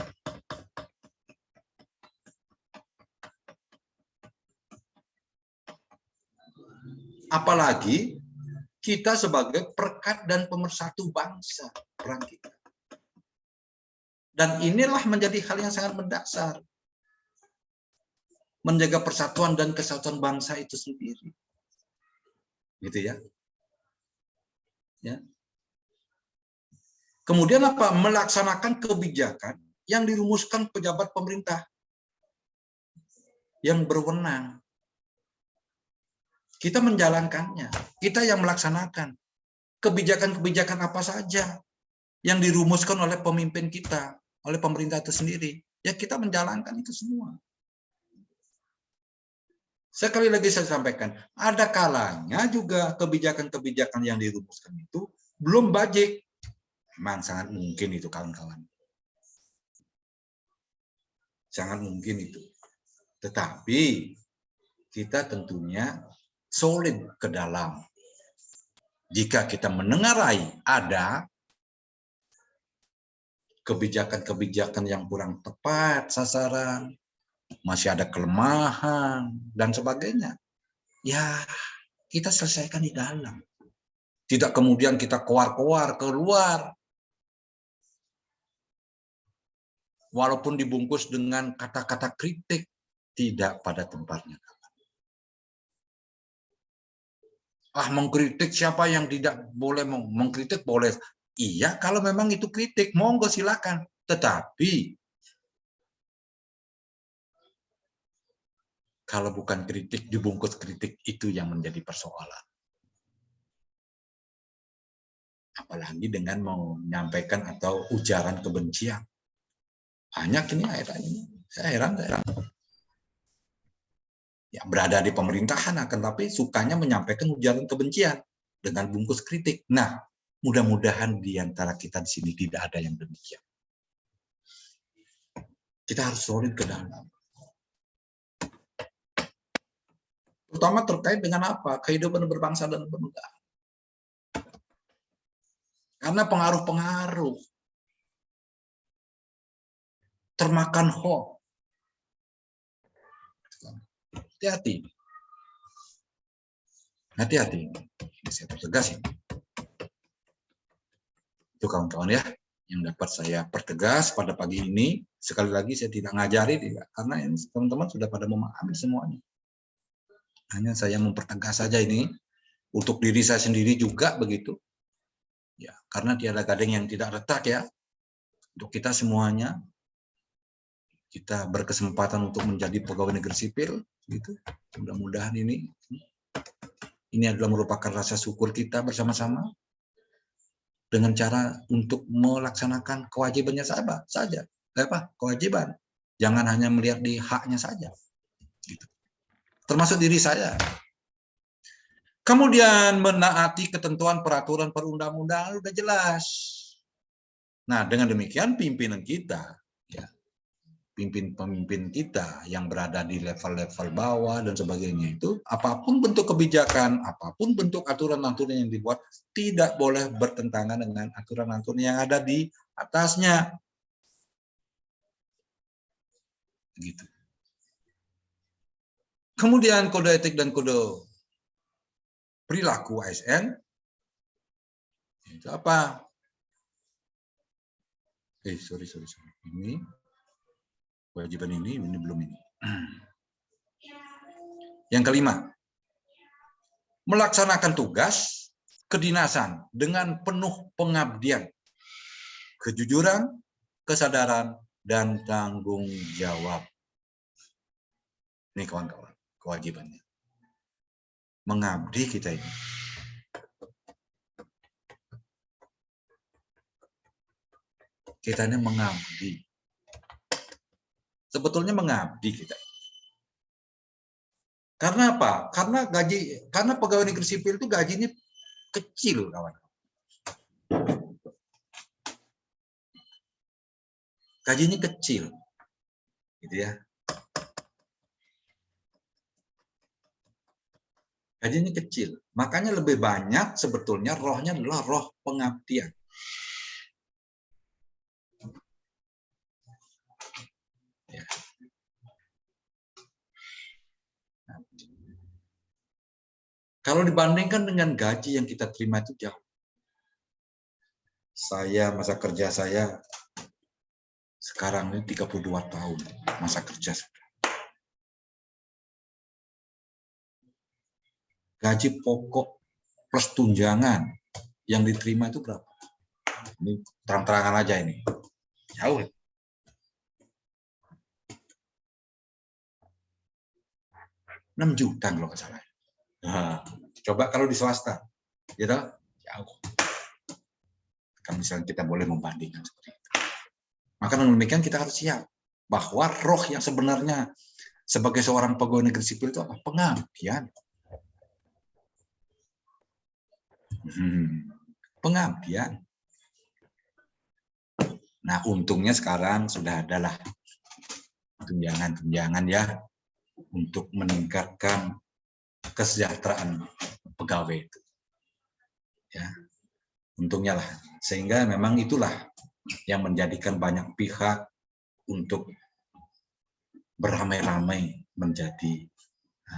Apalagi kita sebagai perekat dan pemersatu bangsa, peran kita. Dan inilah menjadi hal yang sangat mendasar. Menjaga persatuan dan kesatuan bangsa itu sendiri. Gitu ya. Ya. Kemudian apa? Melaksanakan kebijakan yang dirumuskan pejabat pemerintah yang berwenang. Kita menjalankannya. Kita yang melaksanakan. Kebijakan-kebijakan apa saja yang dirumuskan oleh pemimpin kita, oleh pemerintah itu sendiri. Ya kita menjalankan itu semua. Sekali lagi saya sampaikan, ada kalanya juga kebijakan-kebijakan yang dirumuskan itu belum budget. Memang sangat mungkin itu kawan-kawan. Sangat mungkin itu. Tetapi kita tentunya solid ke dalam. Jika kita menengarai ada kebijakan-kebijakan yang kurang tepat sasaran, masih ada kelemahan, dan sebagainya, ya kita selesaikan di dalam. Tidak kemudian kita keluar keluar. Walaupun dibungkus dengan kata-kata kritik, tidak pada tempatnya. Mengkritik siapa yang tidak boleh mengkritik boleh. Iya, kalau memang itu kritik, monggo silakan. Tetapi kalau bukan kritik, dibungkus kritik, itu yang menjadi persoalan. Apalagi dengan menyampaikan atau ujaran kebencian. Banyak ini akhirnya ini. Saya heran. Ya, berada di pemerintahan, akan tapi sukanya menyampaikan ujaran kebencian dengan bungkus kritik. Nah, mudah-mudahan di antara kita di sini tidak ada yang demikian. Kita harus solid ke dalam. Terutama terkait dengan apa? Kehidupan berbangsa dan bernegara. Karena pengaruh-pengaruh. Termakan hoax. Hati-hati. Hati-hati. Saya pertegas ini. Itu kawan-kawan ya, yang dapat saya pertegas pada pagi ini. Sekali lagi saya tidak ngajari, tidak. Karena ini teman-teman sudah pada memahami semuanya. Hanya saya mempertegas saja ini. Untuk diri saya sendiri juga begitu. Ya, karena tiada gading yang tidak retak ya. Untuk kita semuanya, kita berkesempatan untuk menjadi pegawai negeri sipil, gitu. Mudah-mudahan ini adalah merupakan rasa syukur kita bersama-sama dengan cara untuk melaksanakan kewajibannya saja. Kewajiban. Jangan hanya melihat di haknya saja. Gitu. Termasuk diri saya. Kemudian menaati ketentuan peraturan perundang-undangan sudah jelas. Nah, dengan demikian pimpinan kita, ya, pemimpin kita yang berada di level-level bawah dan sebagainya itu, apapun bentuk kebijakan, apapun bentuk aturan-aturan yang dibuat, tidak boleh bertentangan dengan aturan-aturan yang ada di atasnya. Gitu. Kemudian kode etik dan kode perilaku ASN, itu apa? Sorry. Ini kewajiban ini belum ini. Yang kelima, melaksanakan tugas kedinasan dengan penuh pengabdian, kejujuran, kesadaran, dan tanggung jawab. Ini kawan-kawan, kewajibannya. Mengabdi kita ini. Kita ini mengabdi. Sebetulnya mengabdi kita. Karena apa? Karena pegawai negeri sipil itu gajinya kecil, kawan. Gajinya kecil. Gitu ya. Gajinya kecil. Makanya lebih banyak sebetulnya rohnya adalah roh pengabdian. Ya. Kalau dibandingkan dengan gaji yang kita terima itu jauh. Masa kerja saya sekarang ini 32 tahun masa kerja. Gaji pokok plus tunjangan yang diterima itu berapa? Ini terang-terangan aja ini. Jauh. 6 juta kalau nggak salah. Nah, coba kalau di swasta, gitu, jauh. Kalau misalnya kita boleh membandingkan seperti itu. Maka dengan demikian kita harus siap bahwa roh yang sebenarnya sebagai seorang pegawai negeri sipil itu apa? Pengabdian. Pengabdian. Nah, untungnya sekarang sudah adalah tunjangan-tunjangan ya untuk meningkatkan kesejahteraan pegawai itu. Ya, untungnya lah. Sehingga memang itulah yang menjadikan banyak pihak untuk beramai-ramai menjadi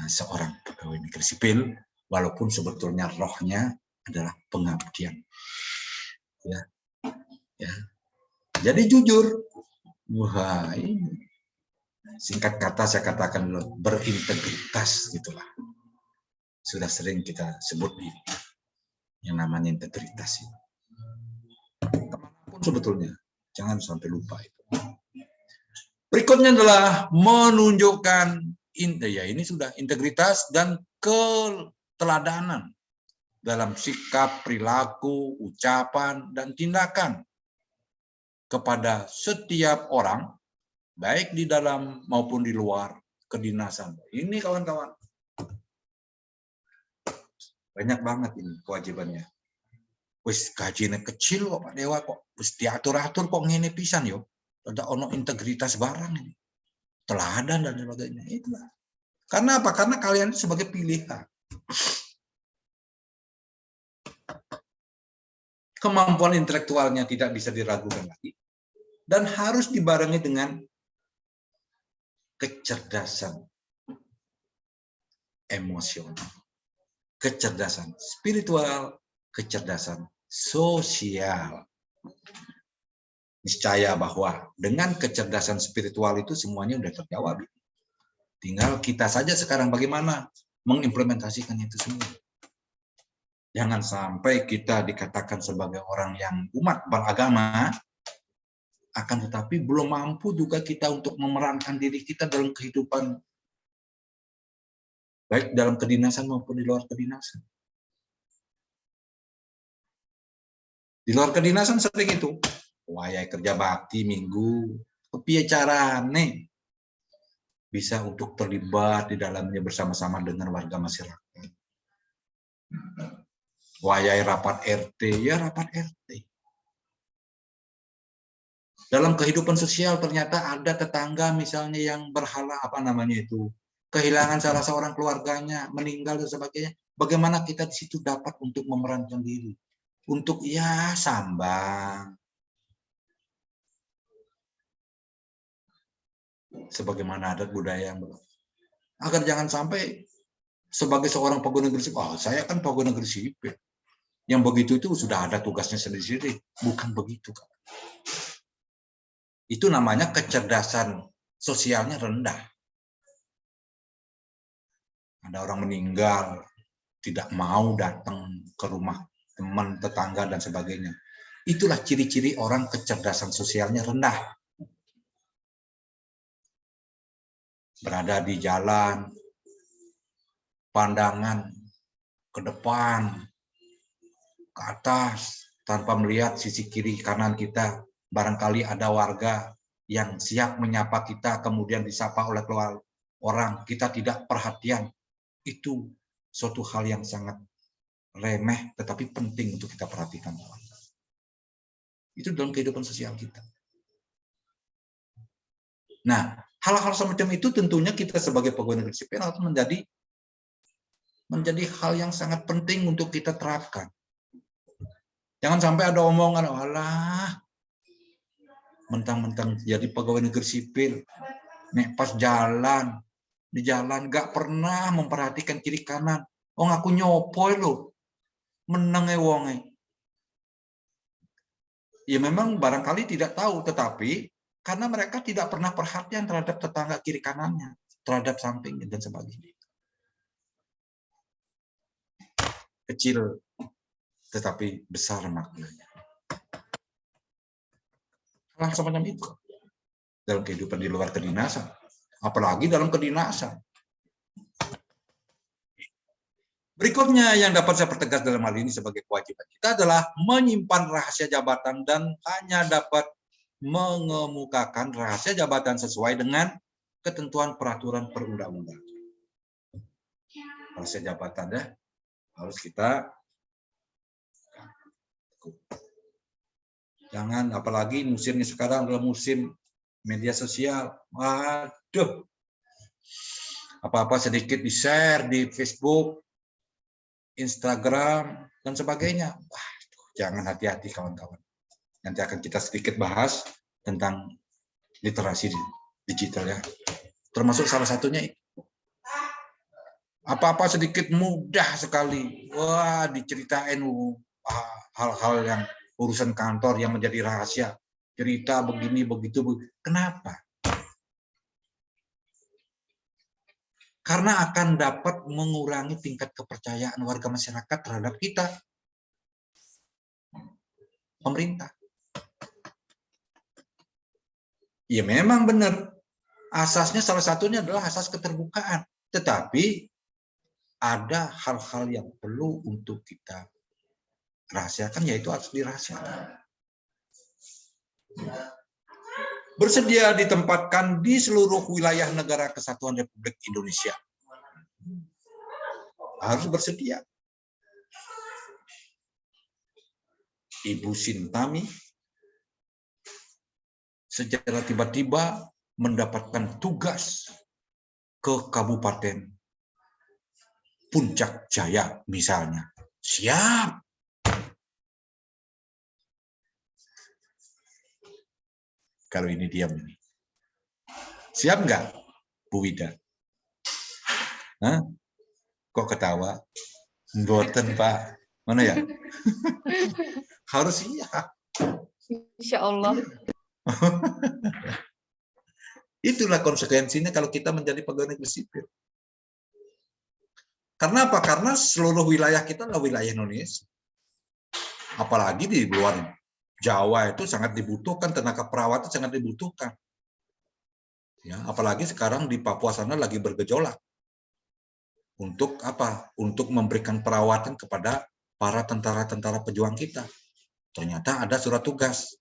seorang pegawai negeri sipil, walaupun sebetulnya rohnya adalah pengabdian. Ya, ya. Jadi jujur, wah ini singkat kata saya katakan dulu, berintegritas gitulah. Sudah sering kita sebut ini, yang namanya integritas itu. Kemanapun sebetulnya, jangan sampai lupa itu. Berikutnya adalah menunjukkan, ya ini sudah integritas dan keteladanan dalam sikap, perilaku, ucapan, dan tindakan kepada setiap orang, baik di dalam maupun di luar kedinasan. Ini kawan-kawan. Banyak banget ini kewajibannya. Wis gajinya kecil kok Pak Dewa kok. Wis diatur-atur kok ngene pisan yo. Ada ono integritas barang ini. Teladan dan sebagainya. Itulah. Karena apa? Karena kalian sebagai pilihan. Kemampuan intelektualnya tidak bisa diragukan lagi. Dan harus dibarengi dengan kecerdasan emosional, kecerdasan spiritual, kecerdasan sosial. Niscaya bahwa dengan kecerdasan spiritual itu semuanya sudah terjawab. Tinggal kita saja sekarang bagaimana mengimplementasikan itu semua. Jangan sampai kita dikatakan sebagai orang yang umat beragama, akan tetapi belum mampu juga kita untuk memerankan diri kita dalam kehidupan, baik dalam kedinasan maupun di luar kedinasan. Di luar kedinasan sering itu, wayai kerja bakti minggu, kepiye carane bisa untuk terlibat di dalamnya bersama-sama dengan warga masyarakat. Wayai rapat RT, ya rapat RT. Dalam kehidupan sosial ternyata ada tetangga misalnya yang berhala kehilangan salah seorang keluarganya, meninggal dan sebagainya. Bagaimana kita di situ dapat untuk memerankan diri, untuk ya sambang, sebagaimana adat budaya yang berlaku. Agar jangan sampai sebagai seorang pegawai negeri sipil, saya kan pegawai negeri sipil, yang begitu itu sudah ada tugasnya sendiri-sendiri. Bukan begitu, kan? Itu namanya kecerdasan sosialnya rendah. Ada orang meninggal, tidak mau datang ke rumah teman, tetangga, dan sebagainya. Itulah ciri-ciri orang kecerdasan sosialnya rendah. Berada di jalan, pandangan ke depan, ke atas, tanpa melihat sisi kiri kanan kita. Barangkali ada warga yang siap menyapa kita, kemudian disapa oleh orang, kita tidak perhatian. Itu suatu hal yang sangat remeh, tetapi penting untuk kita perhatikan. Itu dalam kehidupan sosial kita. Nah, hal-hal semacam itu tentunya kita sebagai pegawai negeri sipil harus menjadi hal yang sangat penting untuk kita terapkan. Jangan sampai ada omongan, alah, mentang-mentang jadi pegawai negeri sipil, nek pas jalan, di jalan gak pernah memperhatikan kiri kanan. Oh, aku nyopoy loh, menenge wonge. Ya memang barangkali tidak tahu, tetapi karena mereka tidak pernah perhatian terhadap tetangga kiri kanannya, terhadap sampingnya dan sebagainya. Kecil, tetapi besar maknanya. Hal semacam itu dalam kehidupan di luar kedinasan, apalagi dalam kedinasan. Berikutnya yang dapat saya pertegas dalam hal ini sebagai kewajiban kita adalah menyimpan rahasia jabatan dan hanya dapat mengemukakan rahasia jabatan sesuai dengan ketentuan peraturan perundang-undangan. Rahasia jabatan ya harus kita jangan, apalagi musimnya sekarang adalah musim media sosial. Waduh, apa-apa sedikit di-share di Facebook, Instagram, dan sebagainya. Wah, jangan, hati-hati kawan-kawan. Nanti akan kita sedikit bahas tentang literasi digital ya. Termasuk salah satunya apa-apa sedikit mudah sekali. Wah, diceritain hal-hal yang urusan kantor yang menjadi rahasia. Cerita begini, begitu. Kenapa? Karena akan dapat mengurangi tingkat kepercayaan warga masyarakat terhadap kita. Pemerintah. Ya memang benar. Asasnya salah satunya adalah asas keterbukaan. Tetapi ada hal-hal yang perlu untuk kita rahasiakan, yaitu harus dirahasiakan. Bersedia ditempatkan di seluruh wilayah negara Kesatuan Republik Indonesia. Harus bersedia. Ibu Sintami secara tiba-tiba mendapatkan tugas ke Kabupaten Puncak Jaya misalnya. Siap. Kalau ini diam ini. Siap nggak, Bu Wida? Hah? Kok ketawa? Mboten, Pak. Mana ya? Harus siap. Insya Allah. Itulah konsekuensinya kalau kita menjadi pegawai negeri sipil. Karena apa? Karena seluruh wilayah kita adalah wilayah Indonesia. Apalagi di luar Jawa itu sangat dibutuhkan, tenaga perawat itu sangat dibutuhkan. Ya, apalagi sekarang di Papua sana lagi bergejolak. Untuk apa? Untuk memberikan perawatan kepada para tentara-tentara pejuang kita. Ternyata ada surat tugas.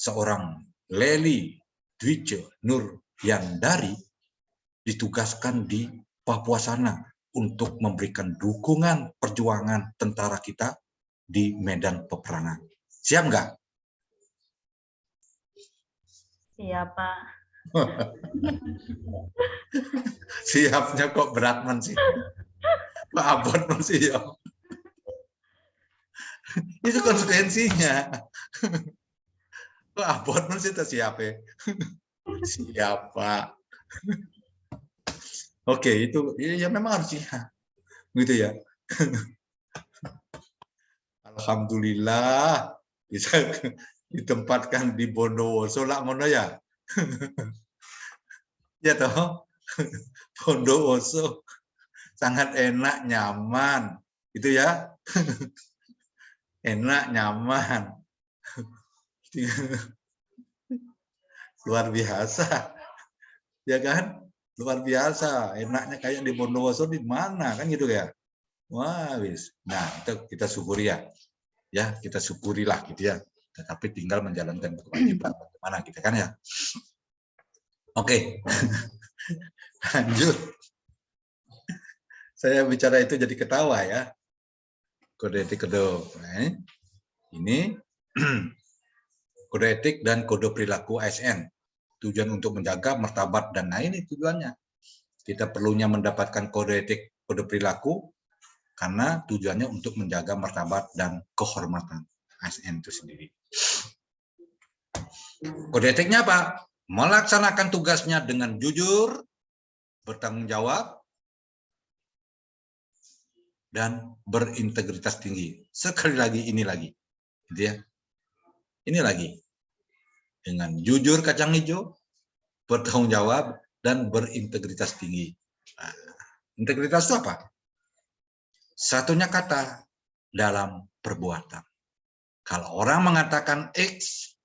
Seorang Leli Dwije Nur Yandari ditugaskan di Papua sana untuk memberikan dukungan perjuangan tentara kita di medan peperangan. Siap nggak? Siap, Pak. Siapnya kok berat man sih? Pak Abot man siap. Itu konsekuensinya. Pak Abot man sih siap ya. Siap, Pak. Oke, itu ya memang harus siap. Gitu ya. Alhamdulillah bisa ditempatkan di Bondowoso lah ngono ya. Ya toh. Bondowoso sangat enak, nyaman. Gitu ya. Enak, nyaman. Luar biasa. Ya kan? Luar biasa. Enaknya kayak di Bondowoso di mana kan gitu ya. Wah, wis. Nah, itu kita syukuri ya. Ya, kita syukurilah gitu ya. Tetapi tinggal menjalankan kewajiban bagaimana kita kan ya. Oke. Lanjut. Saya bicara itu jadi ketawa ya. Kode etik ini kode etik dan kode perilaku ASN. Tujuan untuk menjaga martabat dan ini tujuannya. Kita perlunya mendapatkan kode etik, kode perilaku karena tujuannya untuk menjaga martabat dan kehormatan ASN itu sendiri. Kode etiknya apa? Melaksanakan tugasnya dengan jujur, bertanggung jawab, dan berintegritas tinggi. Sekali lagi, ini lagi. Gitu ya. Ini lagi. Dengan jujur kacang hijau, bertanggung jawab, dan berintegritas tinggi. Nah, integritas itu apa? Satunya kata dalam perbuatan. Kalau orang mengatakan X,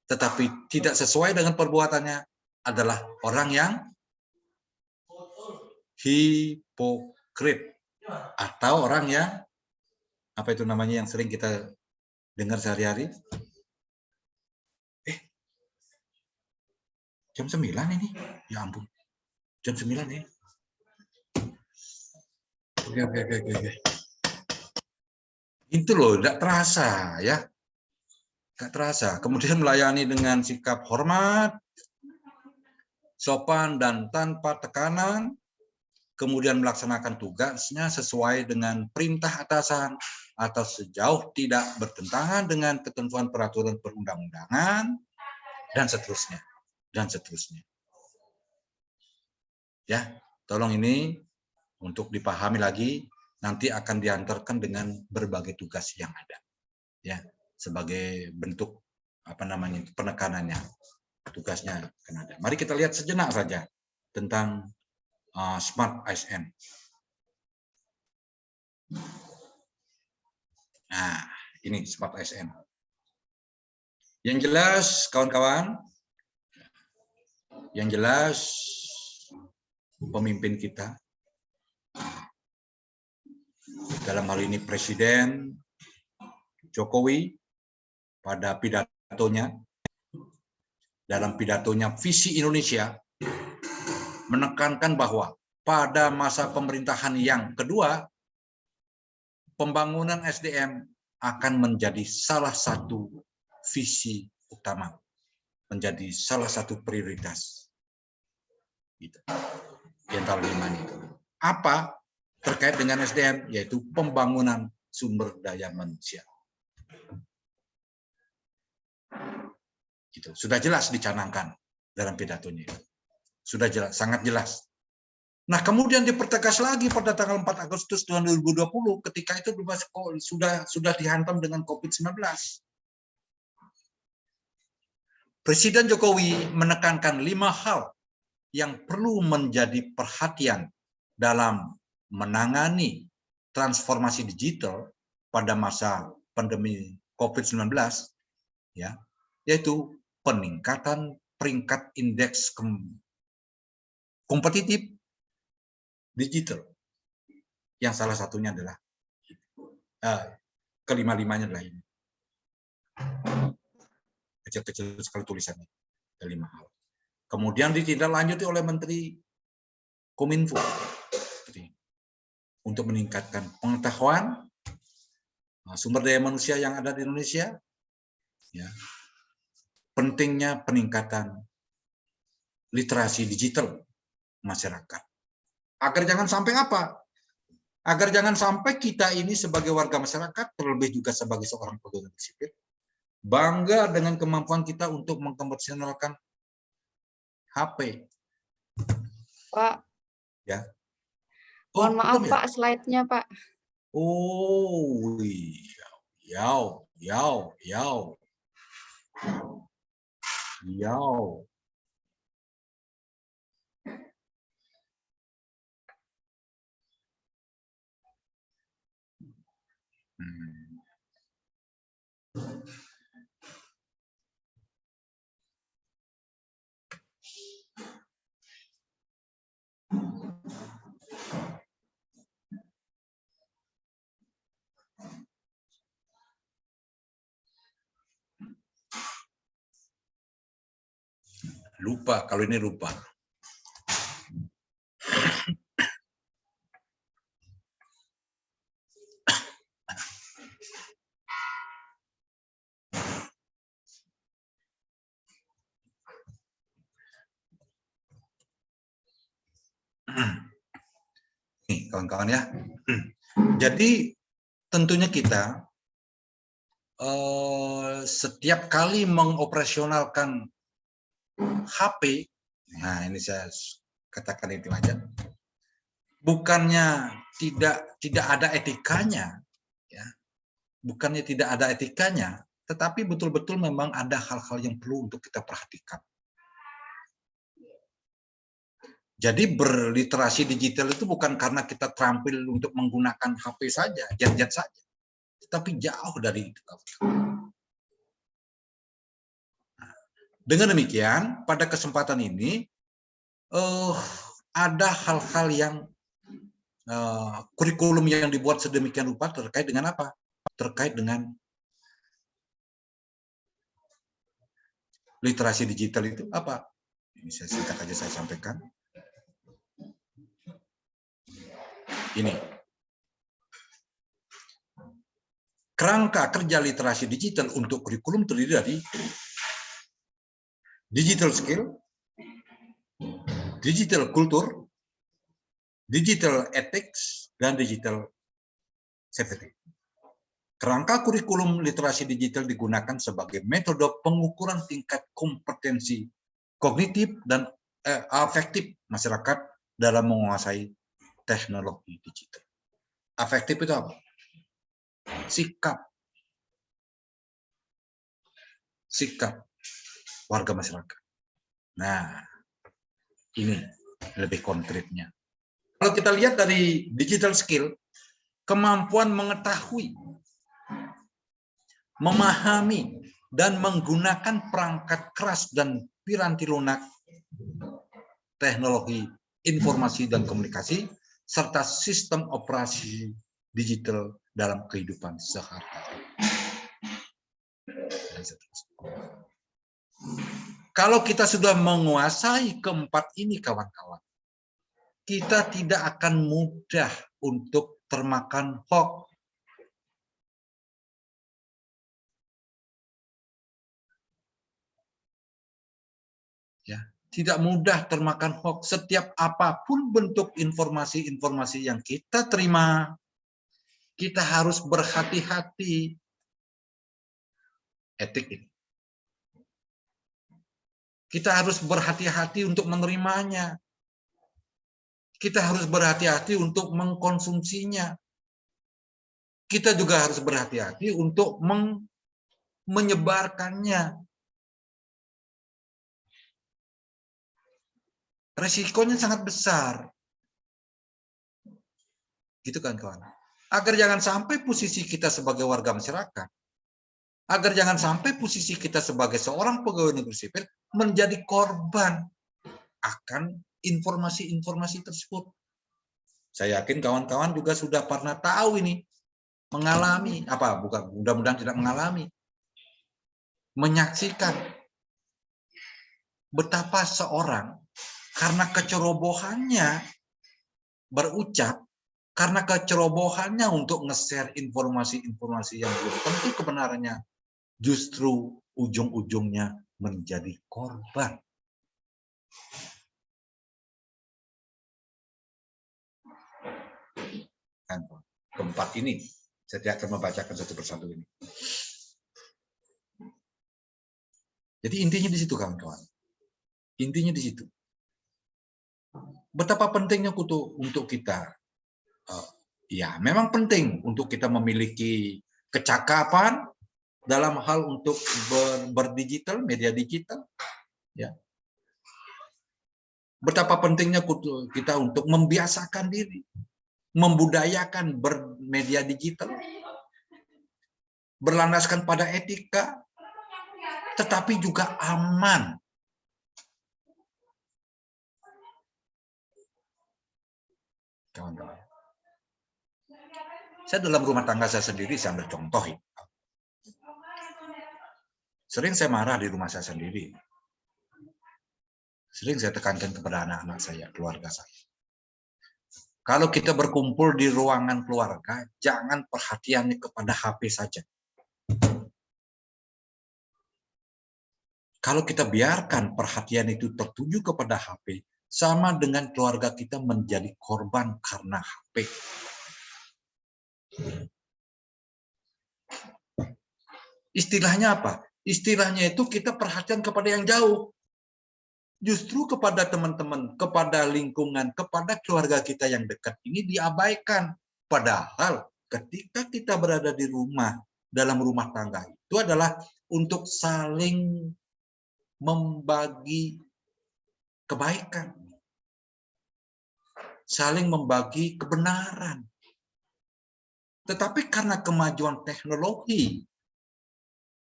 tetapi tidak sesuai dengan perbuatannya, adalah orang yang hipokrit. Atau orang yang, apa itu namanya yang sering kita dengar sehari-hari? Jam 9 ini. Ya ampun. Jam 9 ya. Oke. Itu loh, tidak terasa ya. Tidak terasa. Kemudian melayani dengan sikap hormat, sopan dan tanpa tekanan, kemudian melaksanakan tugasnya sesuai dengan perintah atasan atau sejauh tidak bertentangan dengan ketentuan peraturan perundang-undangan, dan seterusnya. Ya, tolong ini untuk dipahami lagi, nanti akan diantarkan dengan berbagai tugas yang ada. Ya, sebagai bentuk penekanannya. Tugasnya akan ada. Mari kita lihat sejenak saja tentang Smart ASN. Nah, ini Smart ASN. Yang jelas, kawan-kawan, pemimpin kita, dalam hal ini Presiden Jokowi, pada pidatonya, dalam pidatonya Visi Indonesia, menekankan bahwa pada masa pemerintahan yang kedua, pembangunan SDM akan menjadi salah satu visi utama, menjadi salah satu prioritas. Gitu. Di antara 5 itu. Apa terkait dengan SDM? Yaitu pembangunan sumber daya manusia. Gitu. Sudah jelas dicanangkan dalam pidatonya itu. Sudah jelas, sangat jelas. Nah, kemudian dipertegas lagi pada tanggal 4 Agustus 2020 ketika itu sudah dihantam dengan COVID-19. Presiden Jokowi menekankan 5 hal yang perlu menjadi perhatian dalam menangani transformasi digital pada masa pandemi COVID-19, ya, yaitu peningkatan peringkat indeks kompetitif digital, yang salah satunya adalah kelima-limanya adalah ini. Kecil-kecil sekali tulisannya, 5 hal. Kemudian ditindaklanjuti oleh Menteri Kominfo untuk meningkatkan pengetahuan sumber daya manusia yang ada di Indonesia, ya. Pentingnya peningkatan literasi digital masyarakat. Agar jangan sampai apa? Agar jangan sampai kita ini sebagai warga masyarakat, terlebih juga sebagai seorang pegawai sipil, bangga dengan kemampuan kita untuk mengkomersialkan HP. Pak. Ya. Mohon maaf, Pak, slide-nya, Pak. Oh, Yau. Lupa, kalau ini lupa. Nih, kawan-kawan ya. Jadi tentunya kita setiap kali mengoperasionalkan HP, nah ini saya katakan itu aja, bukannya tidak ada etikanya, ya, bukannya tidak ada etikanya, tetapi betul-betul memang ada hal-hal yang perlu untuk kita perhatikan. Jadi berliterasi digital itu bukan karena kita terampil untuk menggunakan HP saja, gadget saja, tetapi jauh dari itu. Dengan demikian, pada kesempatan ini ada hal-hal yang kurikulum yang dibuat sedemikian rupa terkait dengan apa? Terkait dengan literasi digital itu apa? Ini saya singkat aja saya sampaikan. Ini. Kerangka kerja literasi digital untuk kurikulum terdiri dari digital skill, digital kultur, digital ethics, dan digital safety. Kerangka kurikulum literasi digital digunakan sebagai metode pengukuran tingkat kompetensi kognitif dan afektif masyarakat dalam menguasai teknologi digital. Afektif itu apa? Sikap warga masyarakat. Nah, ini lebih konkretnya. Kalau kita lihat dari digital skill, kemampuan mengetahui, memahami, dan menggunakan perangkat keras dan piranti lunak, teknologi informasi dan komunikasi, serta sistem operasi digital dalam kehidupan sehari-hari. Kalau kita sudah menguasai keempat ini, kawan-kawan, kita tidak akan mudah untuk termakan hoax. Ya, tidak mudah termakan hoax. Setiap apapun bentuk informasi-informasi yang kita terima, kita harus berhati-hati. Etik ini. Kita harus berhati-hati untuk menerimanya. Kita harus berhati-hati untuk mengkonsumsinya. Kita juga harus berhati-hati untuk menyebarkannya. Resikonya sangat besar. Gitu kan, kawan? Agar jangan sampai posisi kita sebagai warga masyarakat, agar jangan sampai posisi kita sebagai seorang pegawai negeri sipil menjadi korban akan informasi-informasi tersebut. Saya yakin kawan-kawan juga sudah pernah tahu ini, mengalami, bukan, mudah-mudahan tidak mengalami, menyaksikan betapa seorang karena kecerobohannya berucap, karena kecerobohannya untuk nge-share informasi-informasi yang belum tentu kebenarannya, justru ujung-ujungnya menjadi korban. Keempat ini, saya tidak akan membacakan satu persatu ini. Jadi intinya di situ, kawan-kawan. Intinya di situ. Betapa pentingnya untuk kita. Ya, memang penting untuk kita memiliki kecakapan dalam hal untuk berdigital, media digital. Ya. Betapa pentingnya kita untuk membiasakan diri, membudayakan bermedia digital, berlandaskan pada etika, tetapi juga aman. Kawan-kawan. Saya dalam rumah tangga saya sendiri, saya ambil contoh. Sering saya marah di rumah saya sendiri. Sering saya tekankan kepada anak-anak saya, keluarga saya. Kalau kita berkumpul di ruangan keluarga, jangan perhatiannya kepada HP saja. Kalau kita biarkan perhatian itu tertuju kepada HP, sama dengan keluarga kita menjadi korban karena HP. Istilahnya apa? Istilahnya itu kita perhatian kepada yang jauh. Justru kepada teman-teman, kepada lingkungan, kepada keluarga kita yang dekat ini diabaikan. Padahal ketika kita berada di rumah, dalam rumah tangga itu adalah untuk saling membagi kebaikan. Saling membagi kebenaran. Tetapi karena kemajuan teknologi,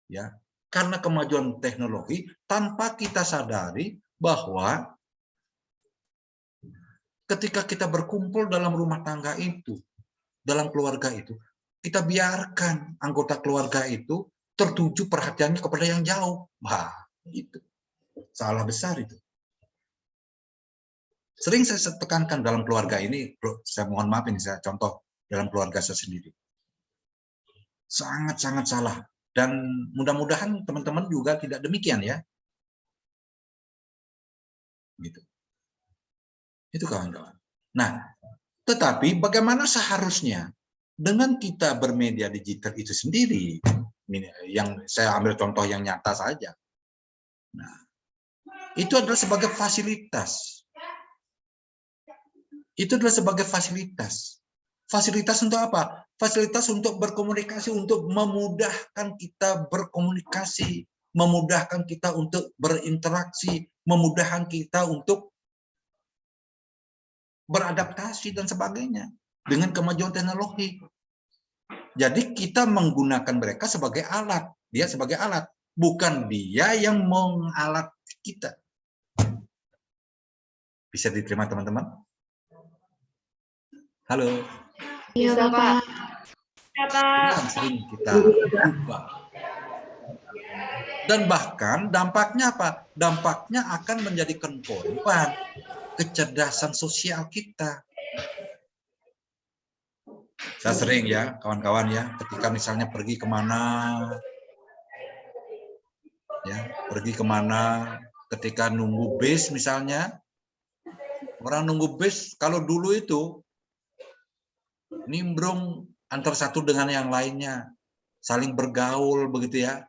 ya, karena kemajuan teknologi, tanpa kita sadari bahwa ketika kita berkumpul dalam rumah tangga itu, dalam keluarga itu, kita biarkan anggota keluarga itu tertuju perhatiannya kepada yang jauh. Wah, itu salah besar itu. Sering saya tekankan dalam keluarga ini, saya mohon maaf ini saya contoh dalam keluarga saya sendiri. Sangat-sangat salah. Dan mudah-mudahan teman-teman juga tidak demikian ya. Gitu. Itu kawan-kawan. Nah, tetapi bagaimana seharusnya dengan kita bermedia digital itu sendiri, yang saya ambil contoh yang nyata saja. Nah, itu adalah sebagai fasilitas. Itu adalah sebagai fasilitas. Fasilitas untuk apa? Fasilitas untuk berkomunikasi, untuk memudahkan kita berkomunikasi, memudahkan kita untuk berinteraksi, memudahkan kita untuk beradaptasi dan sebagainya dengan kemajuan teknologi. Jadi kita menggunakan mereka sebagai alat, dia sebagai alat, bukan dia yang mengalat kita. Bisa diterima teman-teman? Halo. Bisa, Pak. Yang sering kita lupa. Dan bahkan dampaknya apa? Dampaknya akan menjadikan korban kecerdasan sosial kita. Saya sering ya, kawan-kawan ya, ketika misalnya pergi kemana, ya, pergi kemana, ketika nunggu bis misalnya, orang nunggu bis, kalau dulu itu, nimbrung antar satu dengan yang lainnya, saling bergaul begitu ya,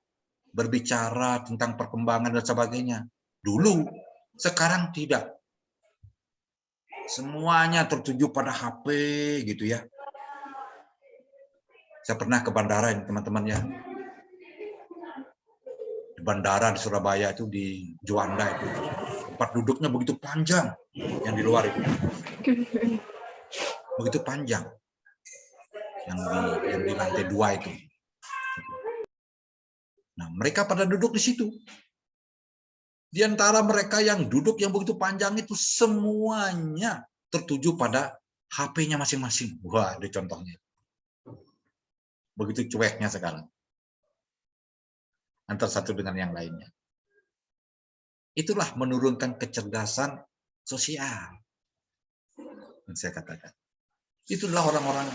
berbicara tentang perkembangan dan sebagainya. Dulu, sekarang tidak. Semuanya tertuju pada HP gitu ya. Saya pernah ke bandara ini teman-teman ya. Di bandara di Surabaya itu di Juanda itu. Tempat duduknya begitu panjang yang di luar itu. Begitu panjang. Yang di lantai 2 itu. Nah, mereka pada duduk di situ. Di antara mereka yang duduk yang begitu panjang itu semuanya tertuju pada HP-nya masing-masing. Wah, ada contohnya. Begitu cueknya sekarang. Antara satu dengan yang lainnya. Itulah menurunkan kecerdasan sosial. Yang saya katakan. Itulah orang-orang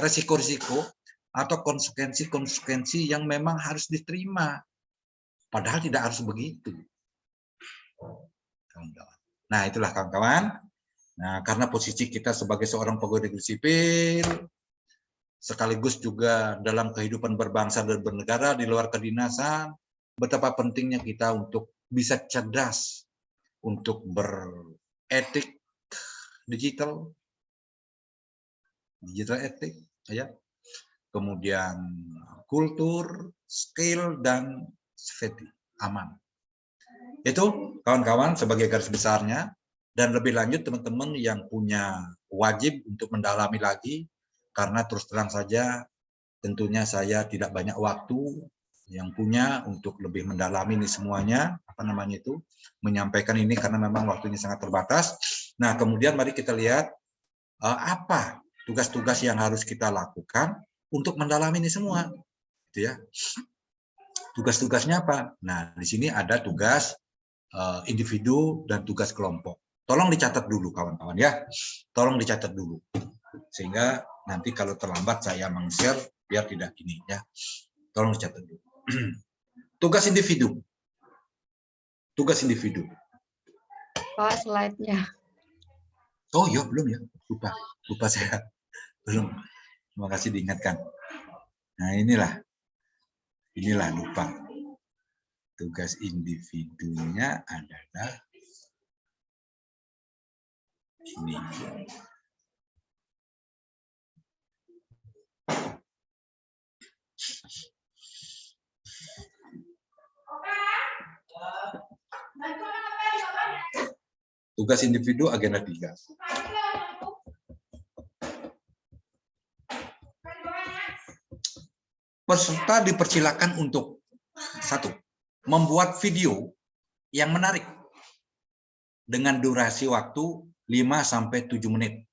resiko-risiko atau konsekuensi-konsekuensi yang memang harus diterima. Padahal tidak harus begitu. Nah, itulah kawan-kawan. Nah, karena posisi kita sebagai seorang pegawai negeri sipil, sekaligus juga dalam kehidupan berbangsa dan bernegara di luar kedinasan, betapa pentingnya kita untuk bisa cerdas, untuk beretik digital etik, ya. Kemudian kultur, skill, dan safety, aman. Itu kawan-kawan sebagai garis besarnya. Dan lebih lanjut teman-teman yang punya wajib untuk mendalami lagi, karena terus terang saja tentunya saya tidak banyak waktu yang punya untuk lebih mendalami ini semuanya, menyampaikan ini karena memang waktunya sangat terbatas. Nah, kemudian mari kita lihat apa tugas-tugas yang harus kita lakukan untuk mendalami ini semua, gitu ya. Tugas-tugasnya apa? Nah, di sini ada tugas individu dan tugas kelompok. Tolong dicatat dulu kawan-kawan ya. Tolong dicatat dulu. Sehingga nanti kalau terlambat saya meng-share biar tidak ini ya. Tolong dicatat dulu. Tugas individu. Tugas individu. Pak, slide-nya. Oh iya, belum ya. Lupa saya. Belum. Terima kasih diingatkan. Nah, inilah lupa. Tugas individunya adalah ini. Tugas individu agenda 3. Peserta dipersilakan untuk 1. Membuat video yang menarik dengan durasi waktu 5-7 menit.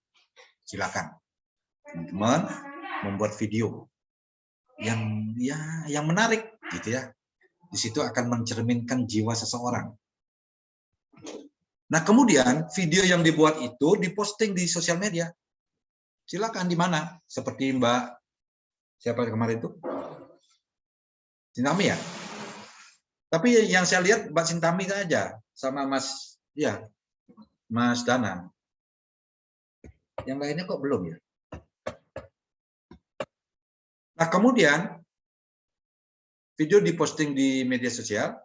Silakan. Teman-teman membuat video yang menarik gitu ya. Di situ akan mencerminkan jiwa seseorang. Nah, kemudian video yang dibuat itu diposting di sosial media. Silakan di mana? Seperti Mbak siapa kemarin itu? Sintami ya? Tapi yang saya lihat Mbak Sintami saja sama Mas Mas Danang. Yang lainnya kok belum ya? Nah, kemudian video diposting di media sosial.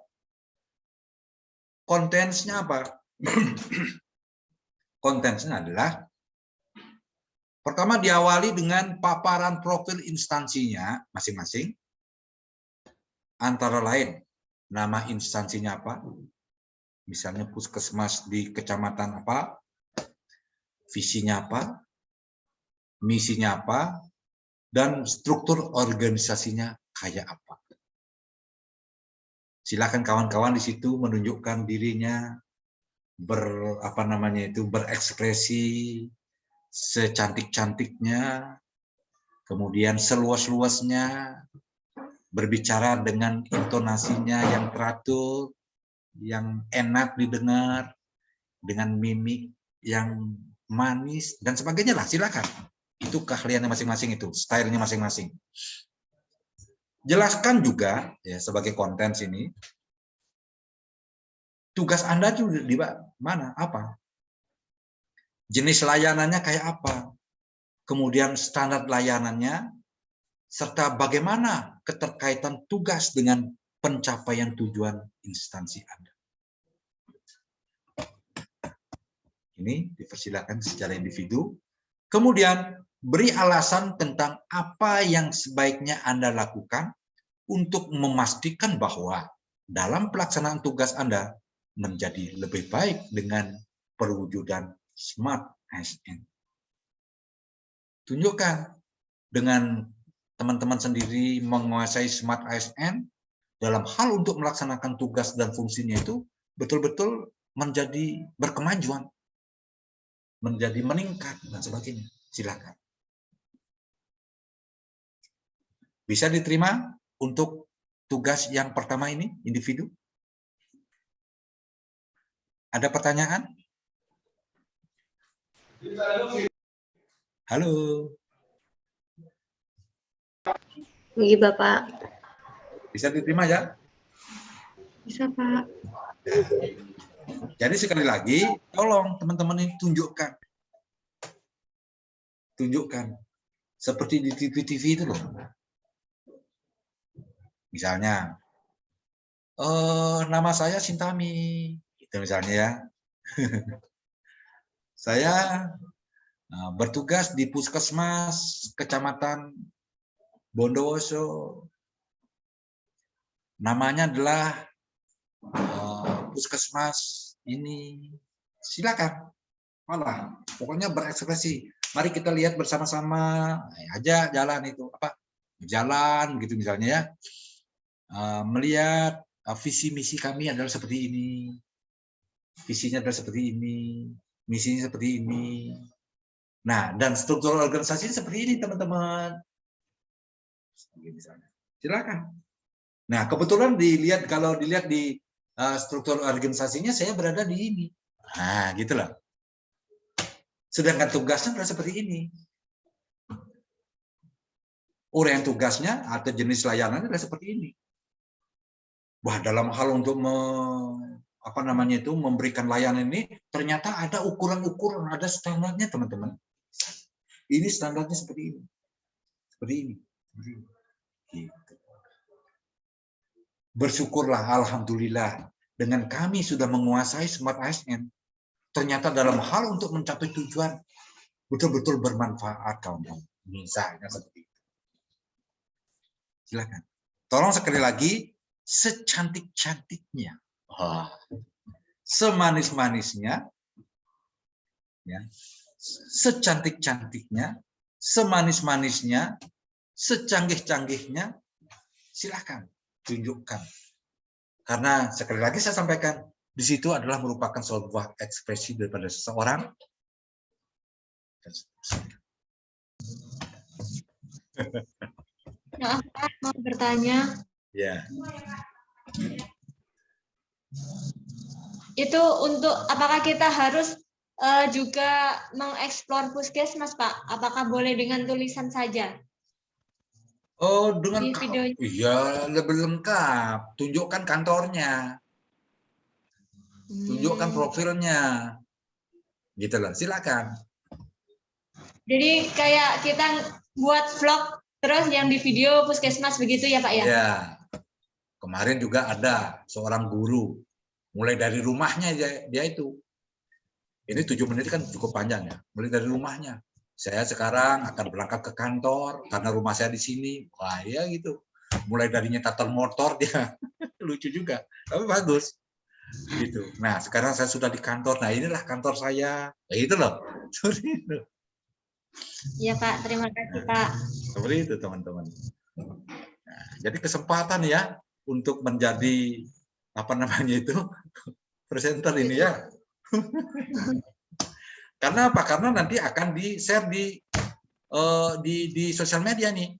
Kontennya apa? Kontennya adalah pertama diawali dengan paparan profil instansinya masing-masing, antara lain nama instansinya apa, misalnya puskesmas di kecamatan apa, visinya apa, misinya apa, dan struktur organisasinya kayak apa. Silakan kawan-kawan di situ menunjukkan dirinya, berekspresi secantik-cantiknya, kemudian seluas-luasnya, berbicara dengan intonasinya yang teratur, yang enak didengar, dengan mimik yang manis dan sebagainya lah. Silakan. Itu keahliannya masing-masing, itu stylenya masing-masing. Jelaskan juga ya sebagai konten sini tugas Anda juga di mana, apa, jenis layanannya kayak apa, kemudian standar layanannya, serta bagaimana keterkaitan tugas dengan pencapaian tujuan instansi Anda. Ini dipersilakan secara individu. Kemudian beri alasan tentang apa yang sebaiknya Anda lakukan untuk memastikan bahwa dalam pelaksanaan tugas Anda menjadi lebih baik dengan perwujudan Smart ASN. Tunjukkan dengan teman-teman sendiri menguasai Smart ASN dalam hal untuk melaksanakan tugas dan fungsinya itu betul-betul menjadi berkemajuan, menjadi meningkat dan sebagainya. Silakan. Bisa diterima untuk tugas yang pertama ini, individu? Ada pertanyaan? Halo. Bagi Bapak. Bisa diterima ya? Bisa, Pak. Jadi sekali lagi, tolong teman-teman ini tunjukkan. Tunjukkan. Seperti di TV-TV itu loh. Misalnya, nama saya Sintami. Itu misalnya ya. Saya bertugas di Puskesmas Kecamatan Bondowoso. Namanya adalah Puskesmas ini. Silakan. Malah, pokoknya berekspresi. Mari kita lihat bersama-sama. Aja jalan itu apa? Jalan gitu misalnya ya. Melihat visi misi kami adalah seperti ini, visinya adalah seperti ini, misinya seperti ini. Nah, dan struktur organisasi seperti ini teman-teman. Silakan. Nah, kebetulan kalau dilihat di struktur organisasinya saya berada di ini. Nah, gitulah. Sedangkan tugasnya adalah seperti ini. Uraian tugasnya atau jenis layanannya adalah seperti ini. Wah, dalam hal untuk memberikan layanan ini ternyata ada ukuran-ukuran, ada standarnya teman-teman. Ini standarnya seperti ini, seperti ini. Gitu. Bersyukurlah, alhamdulillah, dengan kami sudah menguasai Smart ASN. Ternyata dalam hal untuk mencapai tujuan betul-betul bermanfaat, kawan-kawan. Misalnya seperti itu. Silakan. Tolong sekali lagi. Secantik-cantiknya, semanis-manisnya, ya, secantik-cantiknya, semanis-manisnya, secanggih-canggihnya, silakan tunjukkan. Karena sekali lagi saya sampaikan, di situ adalah merupakan sebuah ekspresi daripada seseorang. Maaf, Pak, mau bertanya. Ya. itu untuk apakah kita harus juga mengeksplor puskesmas, Pak? Apakah boleh dengan tulisan saja Oh, dengan di videonya? iya, lebih lengkap. Tunjukkan kantornya, tunjukkan profilnya. Gitu loh. Silakan. Jadi kayak kita buat vlog terus yang di video puskesmas begitu ya, Pak ya? Ya. Kemarin juga ada seorang guru, mulai dari rumahnya dia itu. Ini 7 menit kan cukup panjang ya. Mulai dari rumahnya. Saya sekarang akan berangkat ke kantor karena rumah saya di sini. Wah, ya gitu. Mulai dari nyetar motor dia. Lucu juga. Tapi bagus. Gitu. Nah, sekarang saya sudah di kantor. Nah, inilah kantor saya. Ya itu loh. Seperti itu. Iya, Pak. Terima kasih, Pak. Seperti itu, teman-teman. Nah, jadi kesempatan ya untuk menjadi apa namanya itu presenter ini ya. Karena apa? Karena nanti akan di-share di sosial media nih,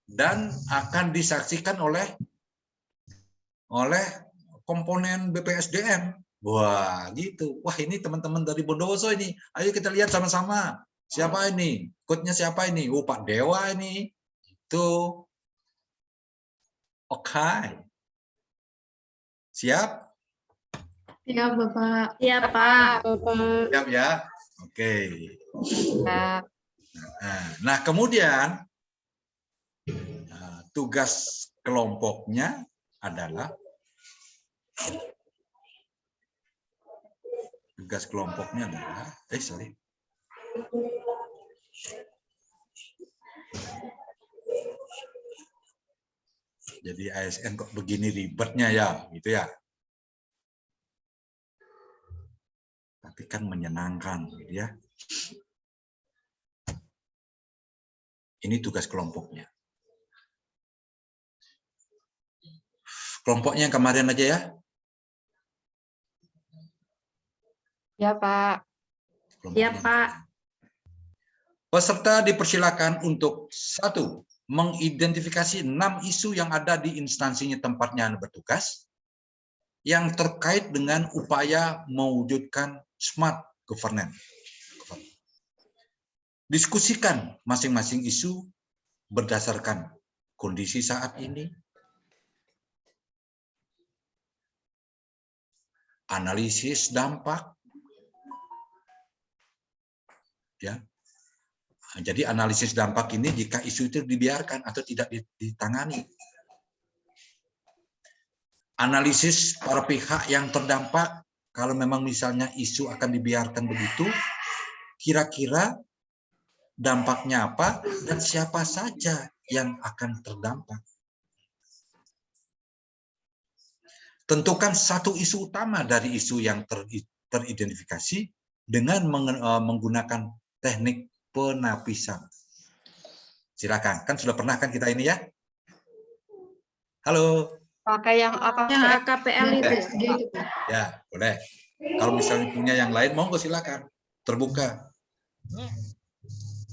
dan akan disaksikan oleh komponen BPSDM. Wah, gitu. Wah, ini teman-teman dari Bondowoso ini. Ayo kita lihat sama-sama. Siapa ini? Coach-nya siapa ini? Oh, Pak Dewa ini. Itu. Oke. Siap? Siap, Bapak. Iya, Pak. Siap ya? Oke. Pak. Nah, kemudian tugas kelompoknya adalah jadi ASN kok begini ribetnya ya, gitu ya. Tapi kan menyenangkan, gitu ya. Ini tugas kelompoknya. Kelompoknya yang kemarin aja ya. Ya, Pak. Iya, Pak. Peserta dipersilakan untuk 1. Mengidentifikasi 6 isu yang ada di instansinya tempatnya bertugas yang terkait dengan upaya mewujudkan smart governance. Diskusikan masing-masing isu berdasarkan kondisi saat ini, analisis dampak, ya. Jadi analisis dampak ini jika isu itu dibiarkan atau tidak ditangani. Analisis para pihak yang terdampak, kalau memang misalnya isu akan dibiarkan begitu, kira-kira dampaknya apa dan siapa saja yang akan terdampak. Tentukan satu isu utama dari isu yang teridentifikasi dengan menggunakan teknik penapisan. Silakan, kan sudah pernah kan kita ini ya? Halo. Pakai yang Yang AKPL itu. Ya, boleh. Kalau misalnya punya yang lain, monggo silakan. Terbuka.